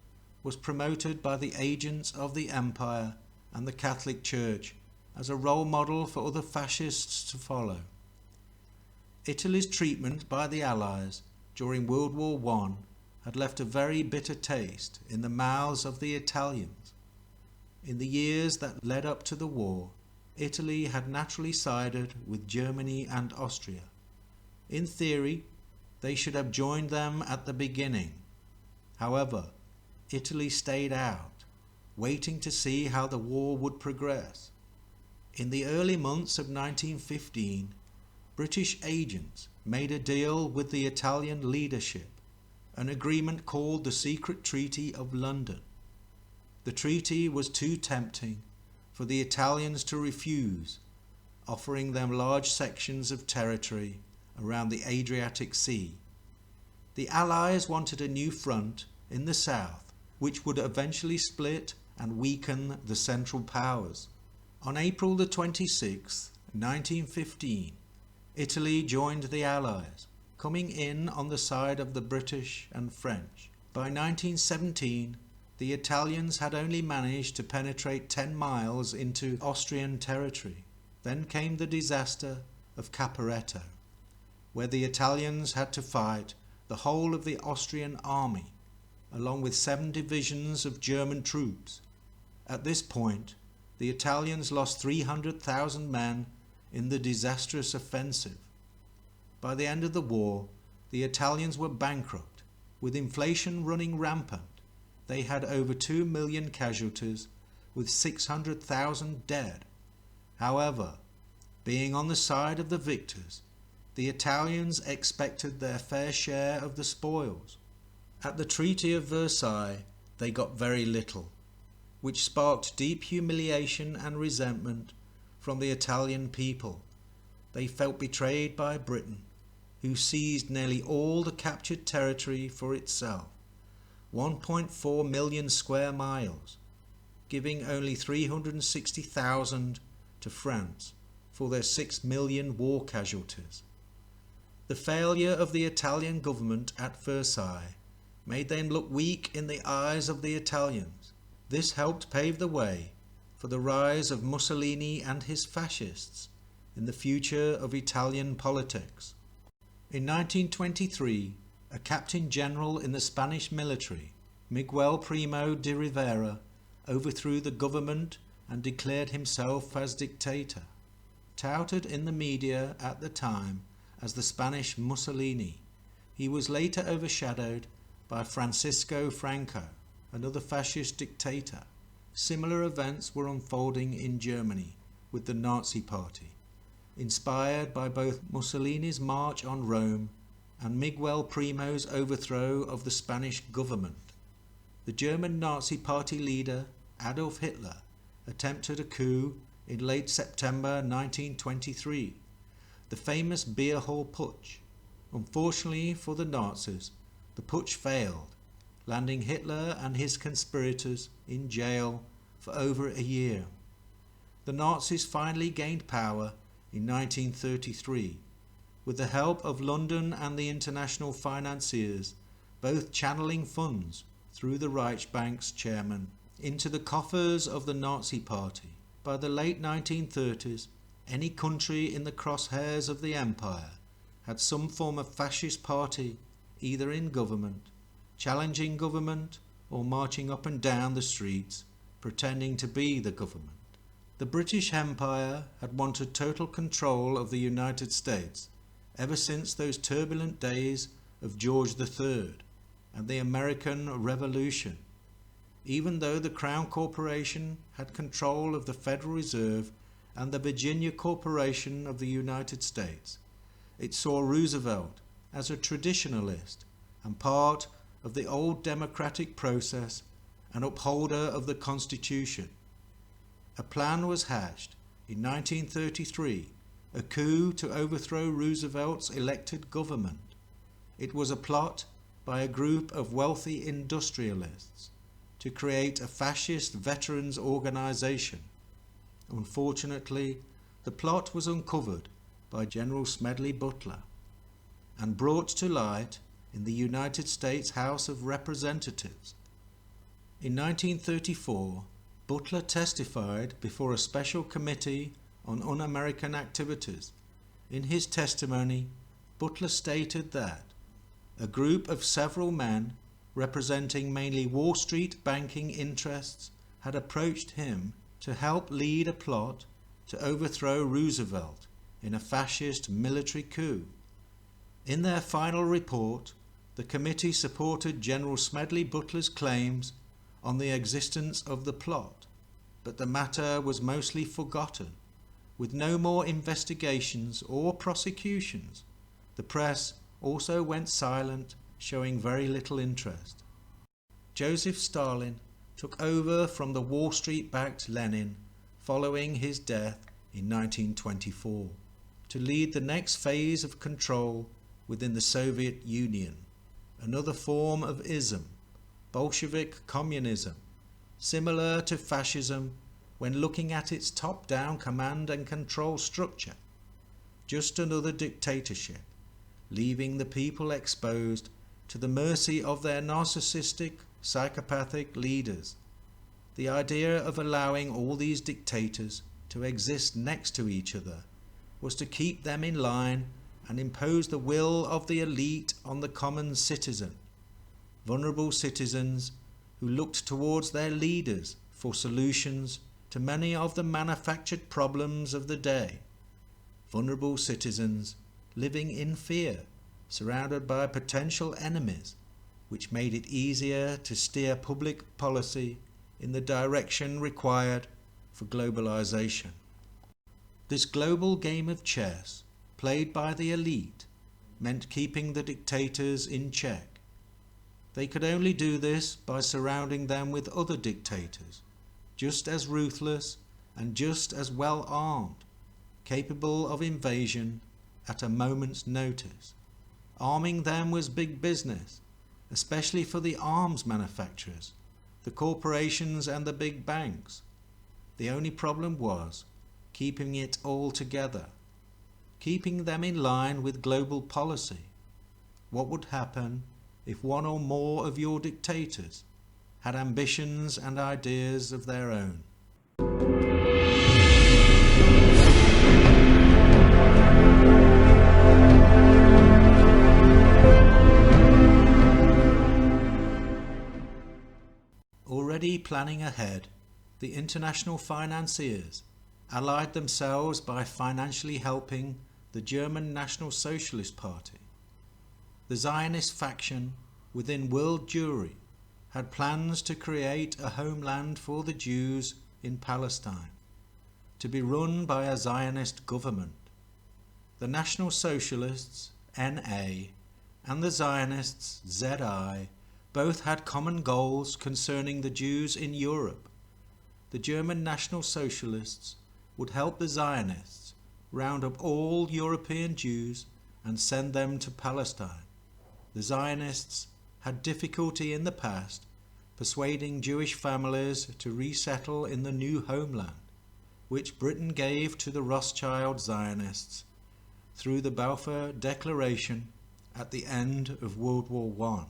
was promoted by the agents of the empire and the Catholic Church as a role model for other fascists to follow. Italy's treatment by the Allies during World War I had left a very bitter taste in the mouths of the Italians. In the years that led up to the war, Italy had naturally sided with Germany and Austria. In theory, they should have joined them at the beginning. However, Italy stayed out, waiting to see how the war would progress. In the early months of 1915, British agents made a deal with the Italian leadership, an agreement called the Secret Treaty of London. The treaty was too tempting for the Italians to refuse, offering them large sections of territory around the Adriatic Sea. The Allies wanted a new front in the south, which would eventually split and weaken the Central Powers. On April the 26th, 1915, Italy joined the Allies, coming in on the side of the British and French. By 1917, the Italians had only managed to penetrate 10 miles into Austrian territory. Then came the disaster of Caporetto, where the Italians had to fight the whole of the Austrian army, along with 7 divisions of German troops. At this point, the Italians lost 300,000 men in the disastrous offensive. By the end of the war, the Italians were bankrupt, with inflation running rampant. They had over 2 million casualties, with 600,000 dead. However, being on the side of the victors, the Italians expected their fair share of the spoils. At the Treaty of Versailles, they got very little, which sparked deep humiliation and resentment from the Italian people. They felt betrayed by Britain, who seized nearly all the captured territory for itself, 1.4 million square miles, giving only 360,000 to France for their 6 million war casualties. The failure of the Italian government at Versailles made them look weak in the eyes of the Italians. This helped pave the way for the rise of Mussolini and his fascists in the future of Italian politics. In 1923, a captain general in the Spanish military, Miguel Primo de Rivera, overthrew the government and declared himself as dictator. Touted in the media at the time as the Spanish Mussolini, he was later overshadowed by Francisco Franco, another fascist dictator. Similar events were unfolding in Germany with the Nazi Party, inspired by both Mussolini's march on Rome and Miguel Primo's overthrow of the Spanish government. The German Nazi Party leader, Adolf Hitler, attempted a coup in late September 1923, the famous beer hall putsch. Unfortunately for the Nazis, the putsch failed, landing Hitler and his conspirators in jail for over a year. The Nazis finally gained power in 1933, with the help of London and the international financiers, both channeling funds through the Reichsbank's chairman into the coffers of the Nazi Party. By the late 1930s, any country in the crosshairs of the empire had some form of fascist party, either in government, challenging government, or marching up and down the streets, pretending to be the government. The British Empire had wanted total control of the United States ever since those turbulent days of George III and the American Revolution. Even though the Crown Corporation had control of the Federal Reserve and the Virginia Corporation of the United States, it saw Roosevelt as a traditionalist and part of the old democratic process, an upholder of the Constitution. A plan was hatched in 1933, a coup to overthrow Roosevelt's elected government. It was a plot by a group of wealthy industrialists to create a fascist veterans organization. Unfortunately, the plot was uncovered by General Smedley Butler and brought to light in the United States House of Representatives. In 1934, Butler testified before a special committee on un-American activities. In his testimony, Butler stated that a group of several men representing mainly Wall Street banking interests had approached him to help lead a plot to overthrow Roosevelt in a fascist military coup. In their final report, the committee supported General Smedley Butler's claims on the existence of the plot, but the matter was mostly forgotten, with no more investigations or prosecutions. The press also went silent, showing very little interest. Joseph Stalin took over from the Wall Street-backed Lenin following his death in 1924 to lead the next phase of control within the Soviet Union, another form of ism, Bolshevik communism, similar to fascism when looking at its top-down command and control structure. Just another dictatorship, leaving the people exposed to the mercy of their narcissistic, psychopathic leaders. The idea of allowing all these dictators to exist next to each other was to keep them in line and impose the will of the elite on the common citizen, vulnerable citizens who looked towards their leaders for solutions to many of the manufactured problems of the day. Vulnerable citizens living in fear, surrounded by potential enemies, which made it easier to steer public policy in the direction required for globalisation. This global game of chess, played by the elite, meant keeping the dictators in check. They could only do this by surrounding them with other dictators, just as ruthless and just as well armed, capable of invasion at a moment's notice. Arming them was big business, especially for the arms manufacturers, the corporations and the big banks. The only problem was keeping it all together, keeping them in line with global policy. What would happen if one or more of your dictators had ambitions and ideas of their own? Already planning ahead, the international financiers allied themselves by financially helping the German National Socialist Party. The Zionist faction within World Jewry had plans to create a homeland for the Jews in Palestine, to be run by a Zionist government. The National Socialists, NA, and the Zionists, ZI, both had common goals concerning the Jews in Europe. The German National Socialists would help the Zionists round up all European Jews and send them to Palestine. The Zionists had difficulty in the past persuading Jewish families to resettle in the new homeland, which Britain gave to the Rothschild Zionists through the Balfour Declaration at the end of World War I.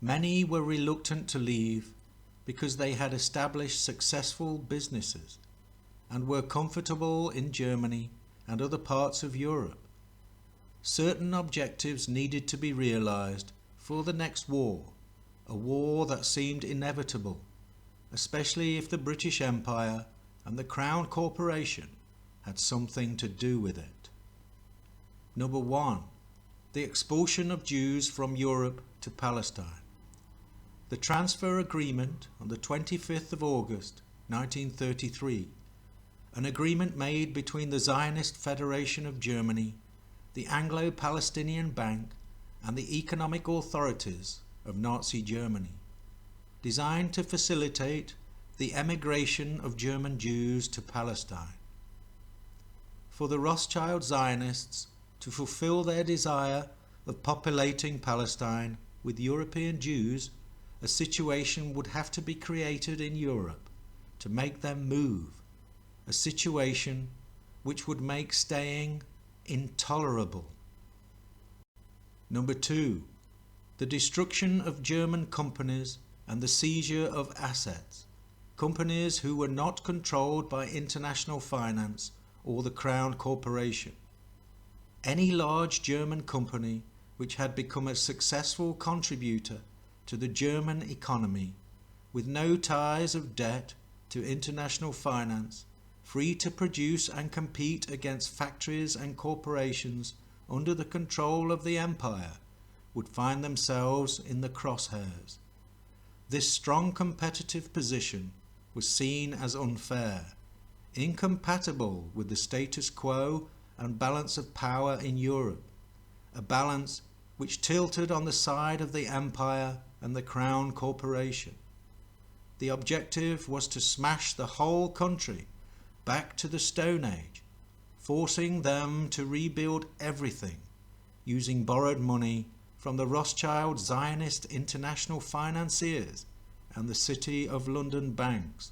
Many were reluctant to leave because they had established successful businesses and were comfortable in Germany and other parts of Europe. Certain objectives needed to be realized for the next war, a war that seemed inevitable, especially if the British Empire and the Crown Corporation had something to do with it. Number 1. The expulsion of Jews from Europe to Palestine. The transfer agreement on the 25th of August 1933, an agreement made between the Zionist Federation of Germany, the Anglo-Palestinian Bank and the economic authorities of Nazi Germany, designed to facilitate the emigration of German Jews to Palestine. For the Rothschild Zionists to fulfill their desire of populating Palestine with European Jews, a situation would have to be created in Europe to make them move, a situation which would make staying intolerable. Number 2. The destruction of German companies and the seizure of assets, companies who were not controlled by international finance or the Crown Corporation. Any large German company which had become a successful contributor to the German economy, with no ties of debt to international finance, free to produce and compete against factories and corporations under the control of the empire, would find themselves in the crosshairs. This strong competitive position was seen as unfair, incompatible with the status quo and balance of power in Europe, a balance which tilted on the side of the empire and the Crown Corporation. the objective was to smash the whole country back to the Stone Age, forcing them to rebuild everything using borrowed money from the Rothschild Zionist international financiers and the City of London banks,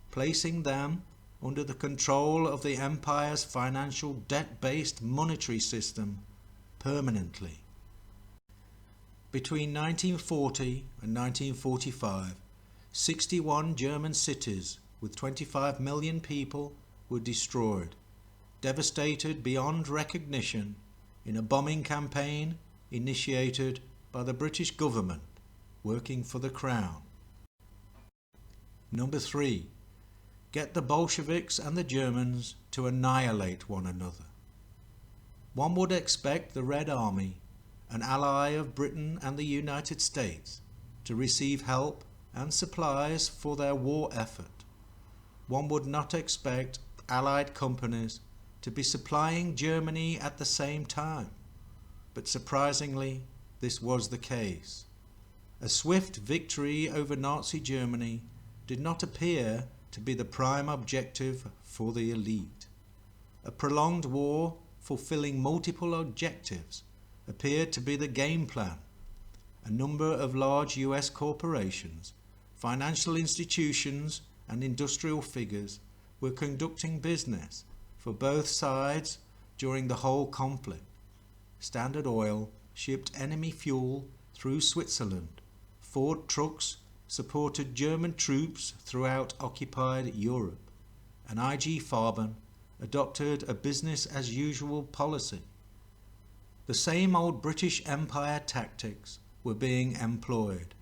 placing them under the control of the empire's financial debt-based monetary system permanently. Between 1940 and 1945, 61 German cities with 25 million people were destroyed, devastated beyond recognition in a bombing campaign initiated by the British government working for the Crown. Number 3. Get the Bolsheviks and the Germans to annihilate one another. One would expect the Red Army, an ally of Britain and the United States, to receive help and supplies for their war effort. One would not expect Allied companies to be supplying Germany at the same time, but surprisingly this was the case. A swift victory over Nazi Germany did not appear to be the prime objective for the elite. A prolonged war fulfilling multiple objectives appeared to be the game plan. A number of large US corporations, financial institutions and industrial figures were conducting business for both sides during the whole conflict. Standard Oil shipped enemy fuel through Switzerland. Ford trucks supported German troops throughout occupied Europe, and IG Farben adopted a business-as-usual policy. The same old British Empire tactics were being employed.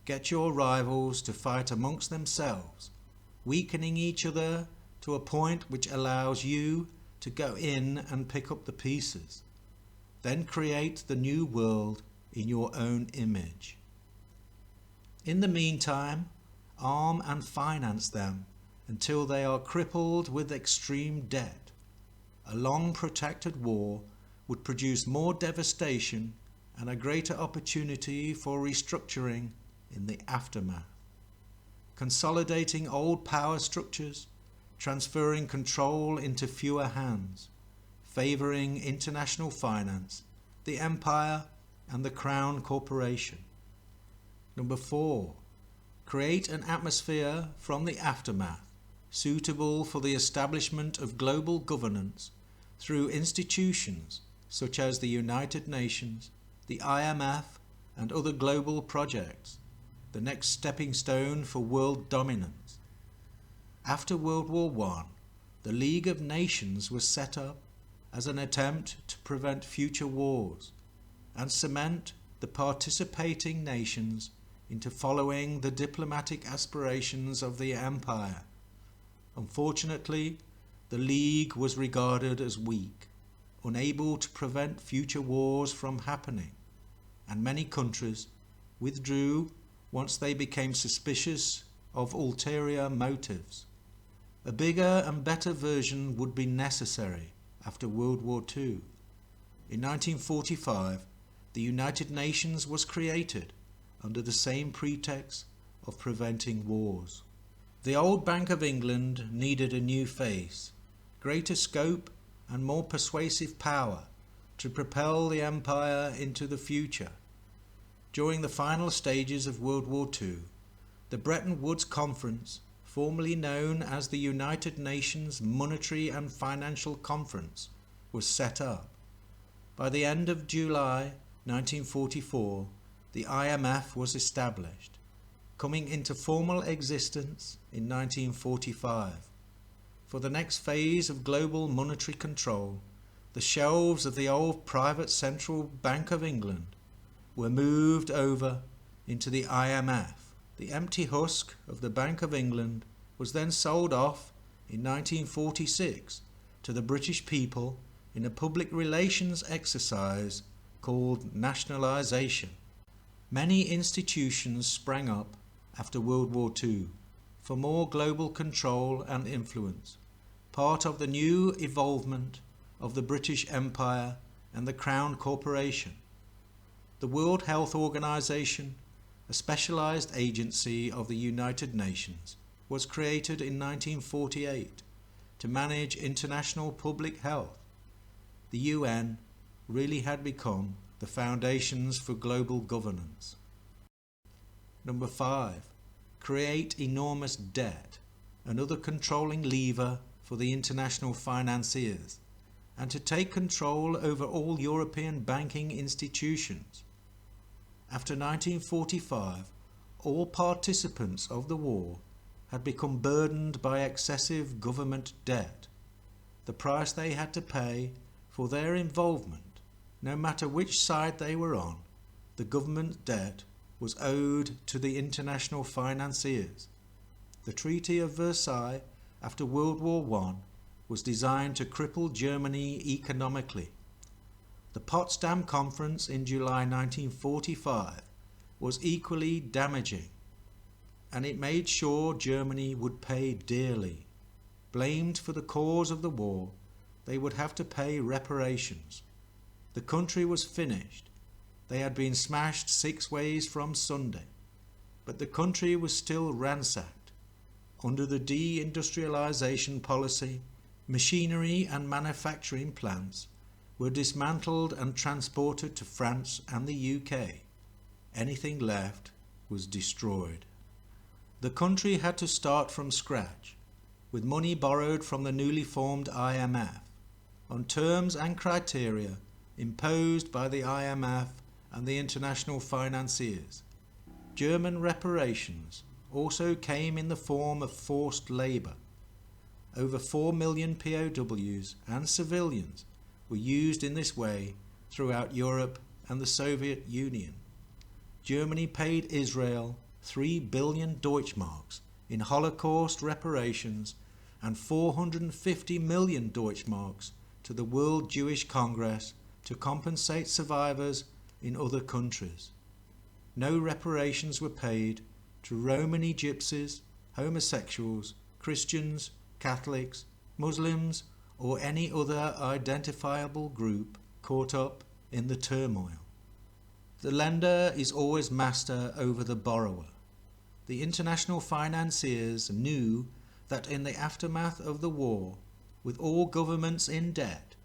Get your rivals to fight amongst themselves, weakening each other to a point which allows you to go in and pick up the pieces. Then create the new world in your own image. In the meantime, arm and finance them until they are crippled with extreme debt. A long protracted war would produce more devastation and a greater opportunity for restructuring in the aftermath. Consolidating old power structures, transferring control into fewer hands, favouring international finance, the empire and the Crown Corporation. Number 4. Create an atmosphere from the aftermath suitable for the establishment of global governance through institutions such as the United Nations, the IMF and other global projects, the next stepping stone for world dominance. After World War I, the League of Nations was set up as an attempt to prevent future wars and cement the participating nations into following the diplomatic aspirations of the empire. Unfortunately, the League was regarded as weak, unable to prevent future wars from happening, and many countries withdrew once they became suspicious of ulterior motives. A bigger and better version would be necessary after World War II. In 1945, the United Nations was created under the same pretext of preventing wars. The old Bank of England needed a new face, greater scope and more persuasive power to propel the empire into the future. During the final stages of World War II, the Bretton Woods Conference, formerly known as the United Nations Monetary and Financial Conference, was set up. By the end of July 1944, the IMF was established, coming into formal existence in 1945. For the next phase of global monetary control, the shelves of the old private Central Bank of England were moved over into the IMF. The empty husk of the Bank of England was then sold off in 1946 to the British people in a public relations exercise called nationalisation. Many institutions sprang up after World War II for more global control and influence, part of the new evolvement of the British Empire and the Crown Corporation. The World Health Organization, a specialized agency of the United Nations, was created in 1948 to manage international public health. The UN really had become the foundations for global governance. Number 5. Create enormous debt, another controlling lever for the international financiers, and to take control over all European banking institutions. After 1945, all participants of the war had become burdened by excessive government debt. The price they had to pay for their involvement, no matter which side they were on, the government debt was owed to the international financiers. The Treaty of Versailles after World War I was designed to cripple Germany economically. The Potsdam Conference in July 1945 was equally damaging, and it made sure Germany would pay dearly. Blamed for the cause of the war, they would have to pay reparations. The country was finished. They had been smashed 6 ways from Sunday, but the country was still ransacked. Under the deindustrialization policy, machinery and manufacturing plants were dismantled and transported to France and the UK. Anything left was destroyed. The country had to start from scratch, with money borrowed from the newly formed IMF, on terms and criteria imposed by the IMF and the international financiers. German reparations also came in the form of forced labour. Over 4 million POWs and civilians were used in this way throughout Europe and the Soviet Union. Germany paid Israel 3 billion Deutschmarks in Holocaust reparations and 450 million Deutschmarks to the World Jewish Congress to compensate survivors in other countries. No reparations were paid to Romani gypsies, homosexuals, Christians, Catholics, Muslims, or any other identifiable group caught up in the turmoil. The lender is always master over the borrower. The international financiers knew that in the aftermath of the war, with all governments in debt,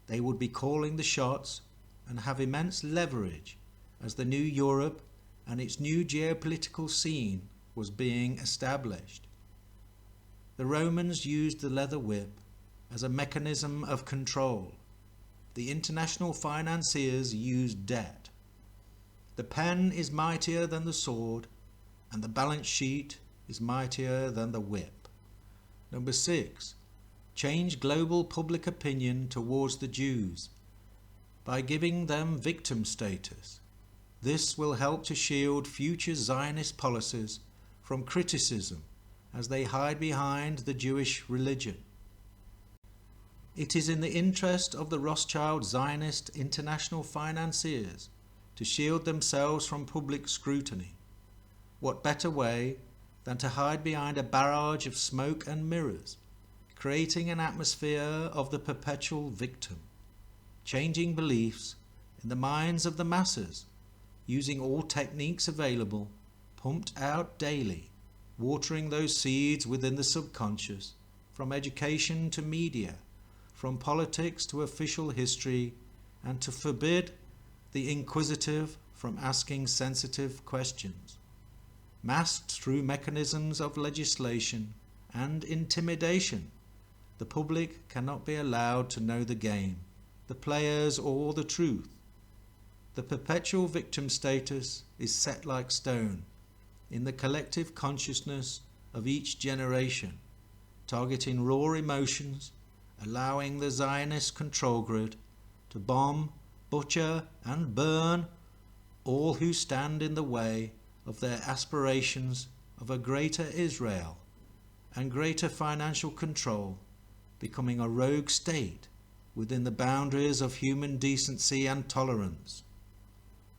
they would be calling the shots and have immense leverage as the new Europe and its new geopolitical scene was being established. The Romans used the leather whip as a mechanism of control. The international financiers used debt. The pen is mightier than the sword, and the balance sheet is mightier than the whip. Number 6. Change global public opinion towards the Jews by giving them victim status. This will help to shield future Zionist policies from criticism as they hide behind the Jewish religion. It is in the interest of the Rothschild Zionist international financiers to shield themselves from public scrutiny. What better way than to hide behind a barrage of smoke and mirrors, creating an atmosphere of the perpetual victim, changing beliefs in the minds of the masses, using all techniques available, pumped out daily, watering those seeds within the subconscious, from education to media, from politics to official history, and to forbid the inquisitive from asking sensitive questions. Masked through mechanisms of legislation and intimidation, the public cannot be allowed to know the game, the players, or the truth. The perpetual victim status is set like stone in the collective consciousness of each generation, targeting raw emotions, allowing the Zionist control grid to bomb, butcher and burn all who stand in the way of their aspirations of a greater Israel and greater financial control, becoming a rogue state within the boundaries of human decency and tolerance.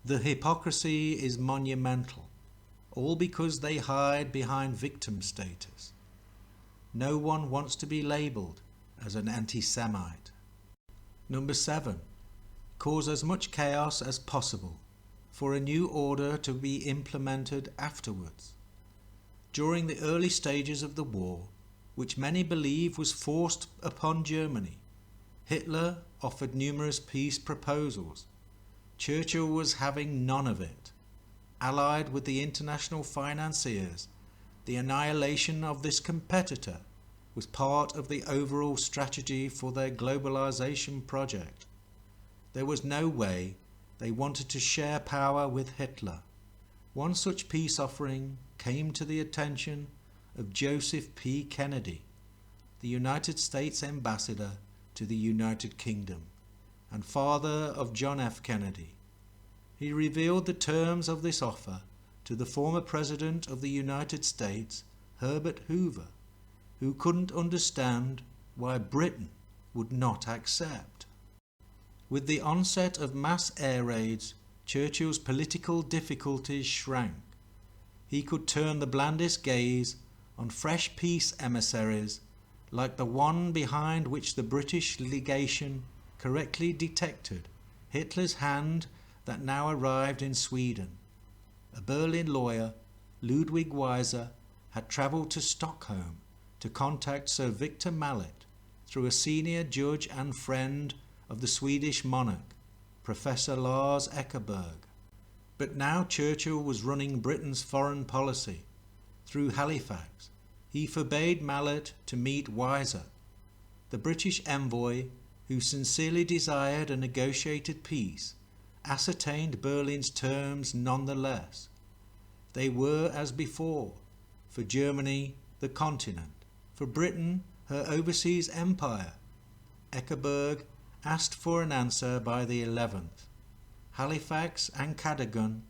The hypocrisy is monumental, all because they hide behind victim status. No one wants to be labelled as an anti-Semite. Number 7. Cause as much chaos as possible for a new order to be implemented afterwards. During the early stages of the war, which many believe was forced upon Germany, Hitler offered numerous peace proposals. Churchill was having none of it. Allied with the international financiers, the annihilation of this competitor was part of the overall strategy for their globalisation project. There was no way they wanted to share power with Hitler. One such peace offering came to the attention of Joseph P. Kennedy, the United States ambassador to the United Kingdom and father of John F. Kennedy. He revealed the terms of this offer to the former President of the United States, Herbert Hoover, who couldn't understand why Britain would not accept. With the onset of mass air raids, Churchill's political difficulties shrank. He could turn the blandest gaze on fresh peace emissaries like the one behind which the British legation correctly detected Hitler's hand that now arrived in Sweden. A Berlin lawyer, Ludwig Weiser, had travelled to Stockholm to contact Sir Victor Mallet through a senior judge and friend of the Swedish monarch, Professor Lars Eckerberg. But now Churchill was running Britain's foreign policy. Through Halifax, he forbade Mallet to meet Weiser. The British envoy, who sincerely desired a negotiated peace, ascertained Berlin's terms nonetheless. They were as before: for Germany, the continent; for Britain, her overseas empire. Eckerberg asked for an answer by the 11th. Halifax and Cadogan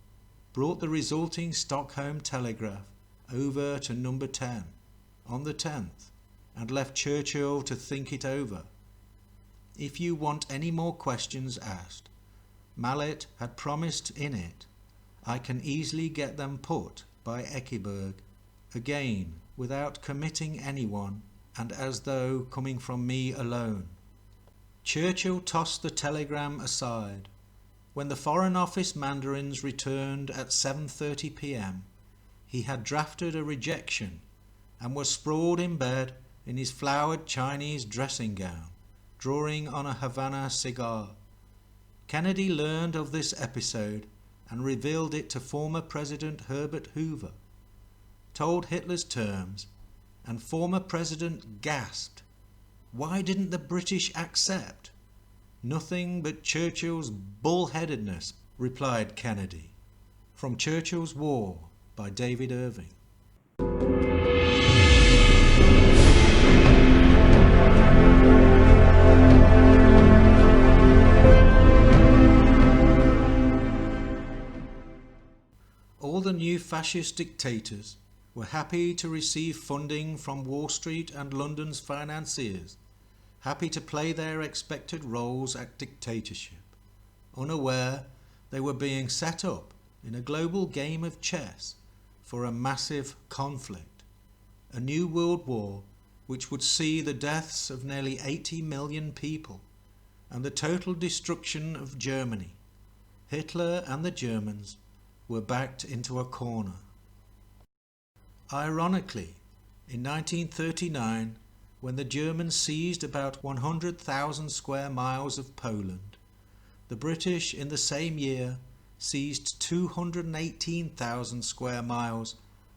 brought the resulting Stockholm telegraph over to number 10 on the 10th and left Churchill to think it over. If you want any more questions asked, Mallet had promised in it, I can easily get them put by Eckerberg, again without committing anyone and as though coming from me alone. Churchill tossed the telegram aside. When the Foreign Office mandarins returned at 7:30 p.m, he had drafted a rejection and was sprawled in bed in his flowered Chinese dressing gown, drawing on a Havana cigar. Kennedy learned of this episode and revealed it to former President Herbert Hoover, told Hitler's terms, and former President gasped. Why didn't the British accept? Nothing but Churchill's bullheadedness, replied Kennedy. From Churchill's War by David Irving. All the new fascist dictators were happy to receive funding from Wall Street and London's financiers, happy to play their expected roles at dictatorship, unaware they were being set up in a global game of chess for a massive conflict, a new world war which would see the deaths of nearly 80 million people and the total destruction of Germany. Hitler and the Germans were backed into a corner. Ironically, in 1939, when the Germans seized about 100,000 square miles of Poland, the British in the same year seized 218,000 square miles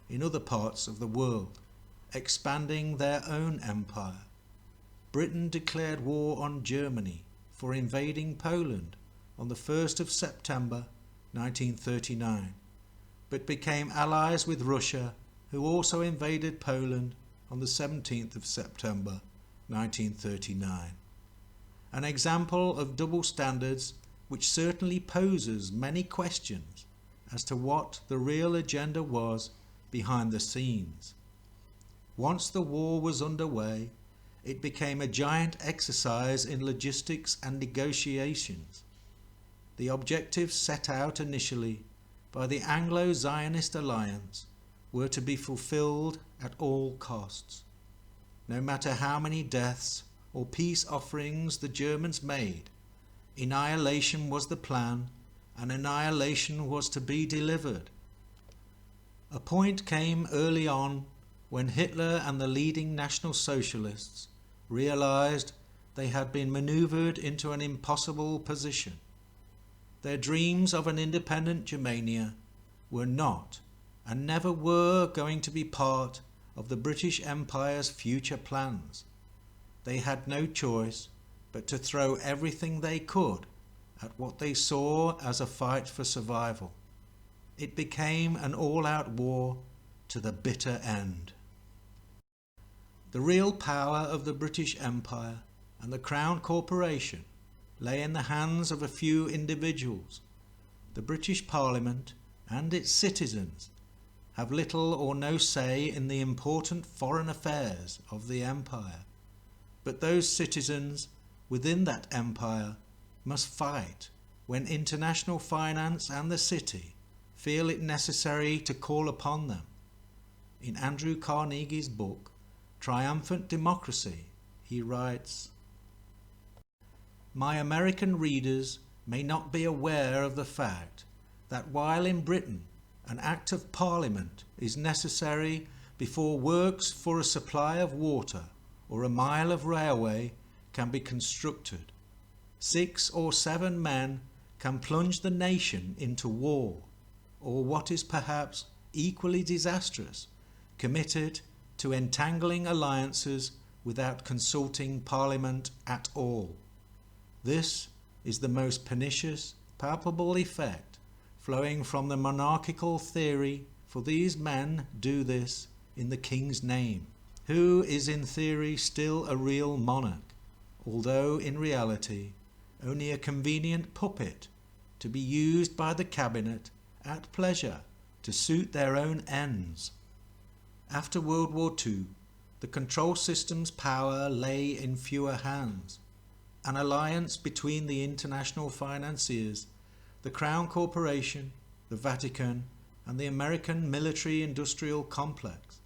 in other parts of the world, expanding their own empire. Britain declared war on Germany for invading Poland on the 1st of September 1939, but became allies with Russia, who also invaded Poland on the 17th of September 1939. An example of double standards which certainly poses many questions as to what the real agenda was behind the scenes. Once the war was underway, it became a giant exercise in logistics and negotiations. The objectives set out initially by the Anglo-Zionist alliance were to be fulfilled at all costs. No matter how many deaths or peace offerings the Germans made, annihilation was the plan and annihilation was to be delivered. A point came early on when Hitler and the leading National Socialists realized they had been maneuvered into an impossible position. Their dreams of an independent Germania were not and never were going to be part of the British Empire's future plans. They had no choice but to throw everything they could at what they saw as a fight for survival. It became an all-out war to the bitter end. The real power of the British Empire and the Crown Corporation lay in the hands of a few individuals. The British Parliament and its citizens have little or no say in the important foreign affairs of the empire, but those citizens within that empire must fight when international finance and the city feel it necessary to call upon them. In Andrew Carnegie's book, Triumphant Democracy, he writes, "My American readers may not be aware of the fact that while in Britain an Act of Parliament is necessary before works for a supply of water or a mile of railway can be constructed, 6 or 7 men can plunge the nation into war, or what is perhaps equally disastrous, committed to entangling alliances without consulting Parliament at all. This is the most pernicious, palpable effect flowing from the monarchical theory, for these men do this in the King's name, who is in theory still a real monarch, although in reality only a convenient puppet to be used by the cabinet at pleasure to suit their own ends." After World War II, the control system's power lay in fewer hands. An alliance between the international financiers, the Crown Corporation, the Vatican, and the American military-industrial complex,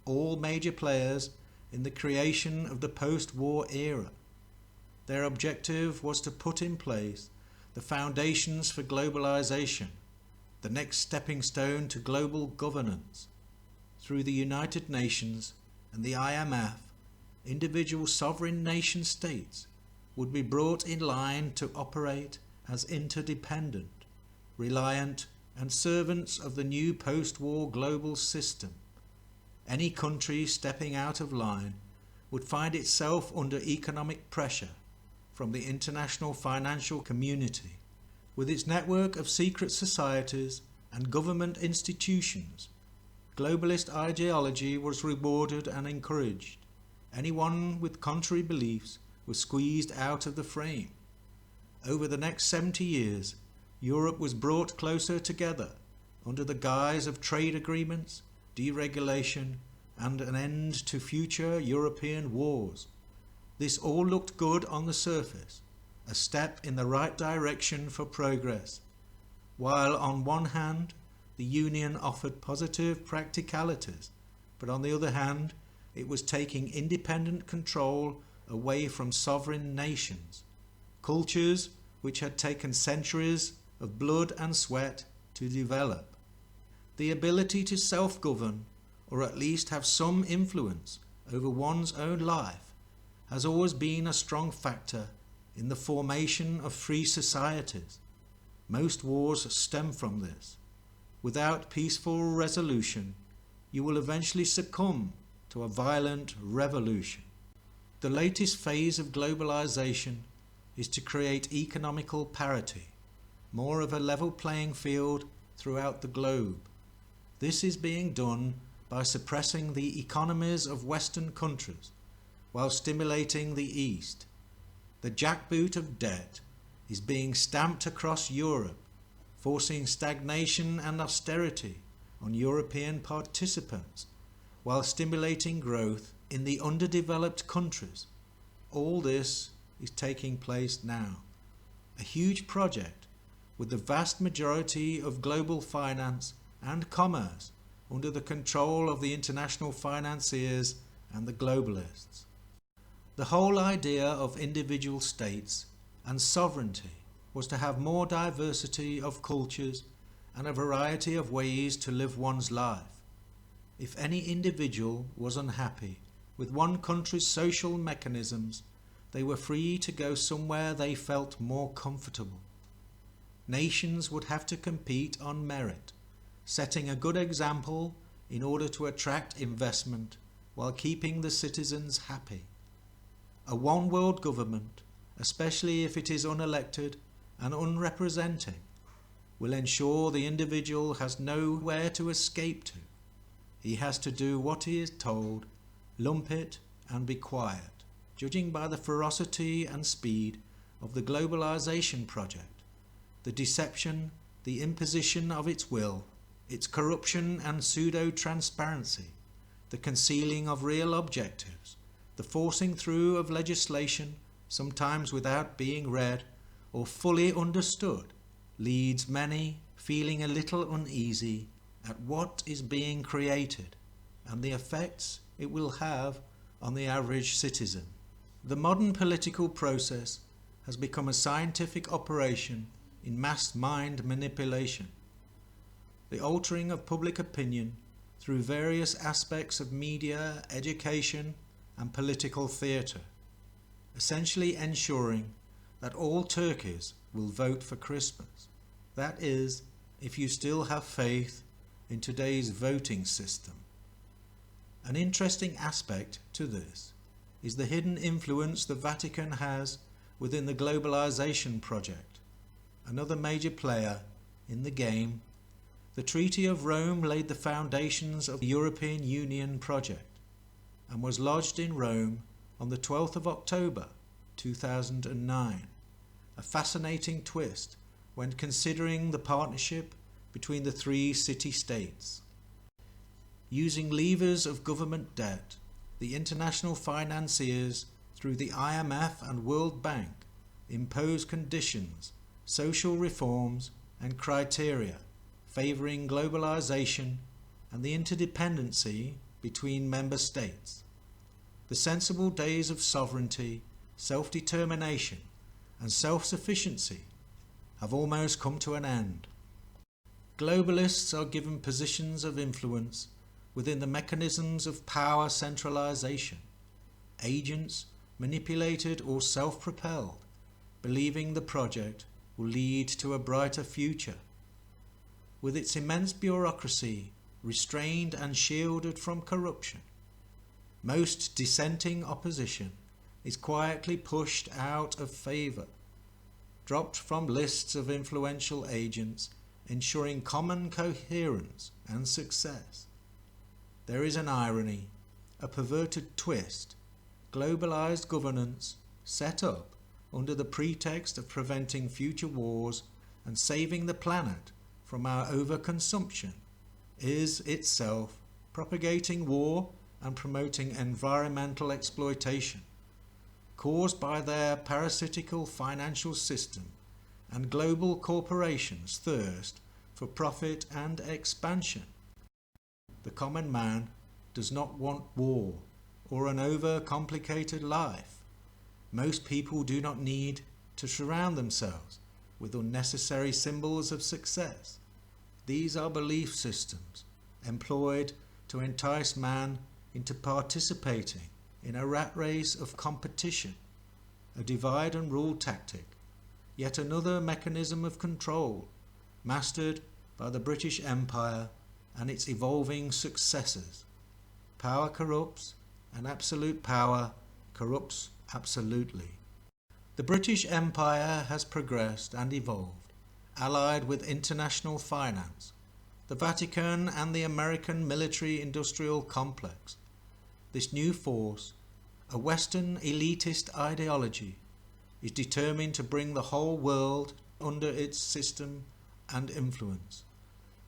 all major players in the creation of the post-war era. Their objective was to put in place the foundations for globalisation, the next stepping stone to global governance. Through the United Nations and the IMF, individual sovereign nation states would be brought in line to operate as interdependent, reliant and servants of the new post-war global system. Any country stepping out of line would find itself under economic pressure from the international financial community, with its network of secret societies and government institutions. Globalist ideology was rewarded and encouraged. Anyone with contrary beliefs was squeezed out of the frame. Over the next 70 years, Europe was brought closer together under the guise of trade agreements, deregulation, and an end to future European wars. This all looked good on the surface, a step in the right direction for progress, while on one hand the Union offered positive practicalities, but on the other hand it was taking independent control away from sovereign nations, cultures which had taken centuries of blood and sweat to develop. The ability to self-govern, or at least have some influence over one's own life, has always been a strong factor in the formation of free societies. Most wars stem from this. Without peaceful resolution, you will eventually succumb to a violent revolution. The latest phase of globalization is to create economical parity, more of a level playing field throughout the globe. This is being done by suppressing the economies of Western countries while stimulating the East. The jackboot of debt is being stamped across Europe, forcing stagnation and austerity on European participants while stimulating growth in the underdeveloped countries. All this is taking place now. A huge project with the vast majority of global finance and commerce under the control of the international financiers and the globalists. The whole idea of individual states and sovereignty was to have more diversity of cultures and a variety of ways to live one's life. If any individual was unhappy with one country's social mechanisms, they were free to go somewhere they felt more comfortable. Nations would have to compete on merit, setting a good example in order to attract investment while keeping the citizens happy. A one-world government, especially if it is unelected and unrepresenting, will ensure the individual has nowhere to escape to. He has to do what he is told, lump it and be quiet, judging by the ferocity and speed of the globalisation project, the deception, the imposition of its will, its corruption and pseudo-transparency, the concealing of real objectives, the forcing through of legislation, sometimes without being read or fully understood, leads many feeling a little uneasy at what is being created and the effects it will have on the average citizen. The modern political process has become a scientific operation in mass mind manipulation, the altering of public opinion through various aspects of media, education and political theatre, essentially ensuring that all turkeys will vote for Christmas. That is, if you still have faith in today's voting system. An interesting aspect to this is the hidden influence the Vatican has within the globalisation project. Another major player in the game, the Treaty of Rome laid the foundations of the European Union project and was lodged in Rome on the 12th of October 2009. A fascinating twist when considering the partnership between the three city-states. Using levers of government debt, the international financiers through the IMF and World Bank impose conditions, social reforms and criteria favouring globalisation and the interdependency between member states. The sensible days of sovereignty, self-determination and self-sufficiency have almost come to an end. Globalists are given positions of influence within the mechanisms of power centralisation, agents manipulated or self-propelled, believing the project will lead to a brighter future. With its immense bureaucracy restrained and shielded from corruption, most dissenting opposition is quietly pushed out of favour, dropped from lists of influential agents, ensuring common coherence and success. There is an irony, a perverted twist, globalised governance set up under the pretext of preventing future wars and saving the planet from our overconsumption, is itself propagating war and promoting environmental exploitation, caused by their parasitical financial system and global corporations' thirst for profit and expansion. The common man does not want war or an over-complicated life. Most people do not need to surround themselves with unnecessary symbols of success. These are belief systems employed to entice man into participating in a rat race of competition, a divide and rule tactic, yet another mechanism of control mastered by the British Empire and its evolving successors. Power corrupts, and absolute power corrupts absolutely. The British Empire has progressed and evolved, allied with international finance, the Vatican and the American military-industrial complex. This new force, a Western elitist ideology, is determined to bring the whole world under its system and influence.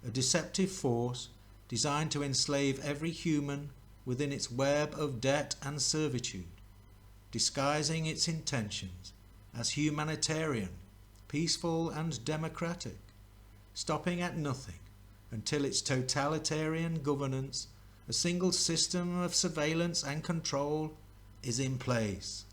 A deceptive force designed to enslave every human within its web of debt and servitude, disguising its intentions as humanitarian, peaceful and democratic, stopping at nothing until its totalitarian governance, a single system of surveillance and control, is in place.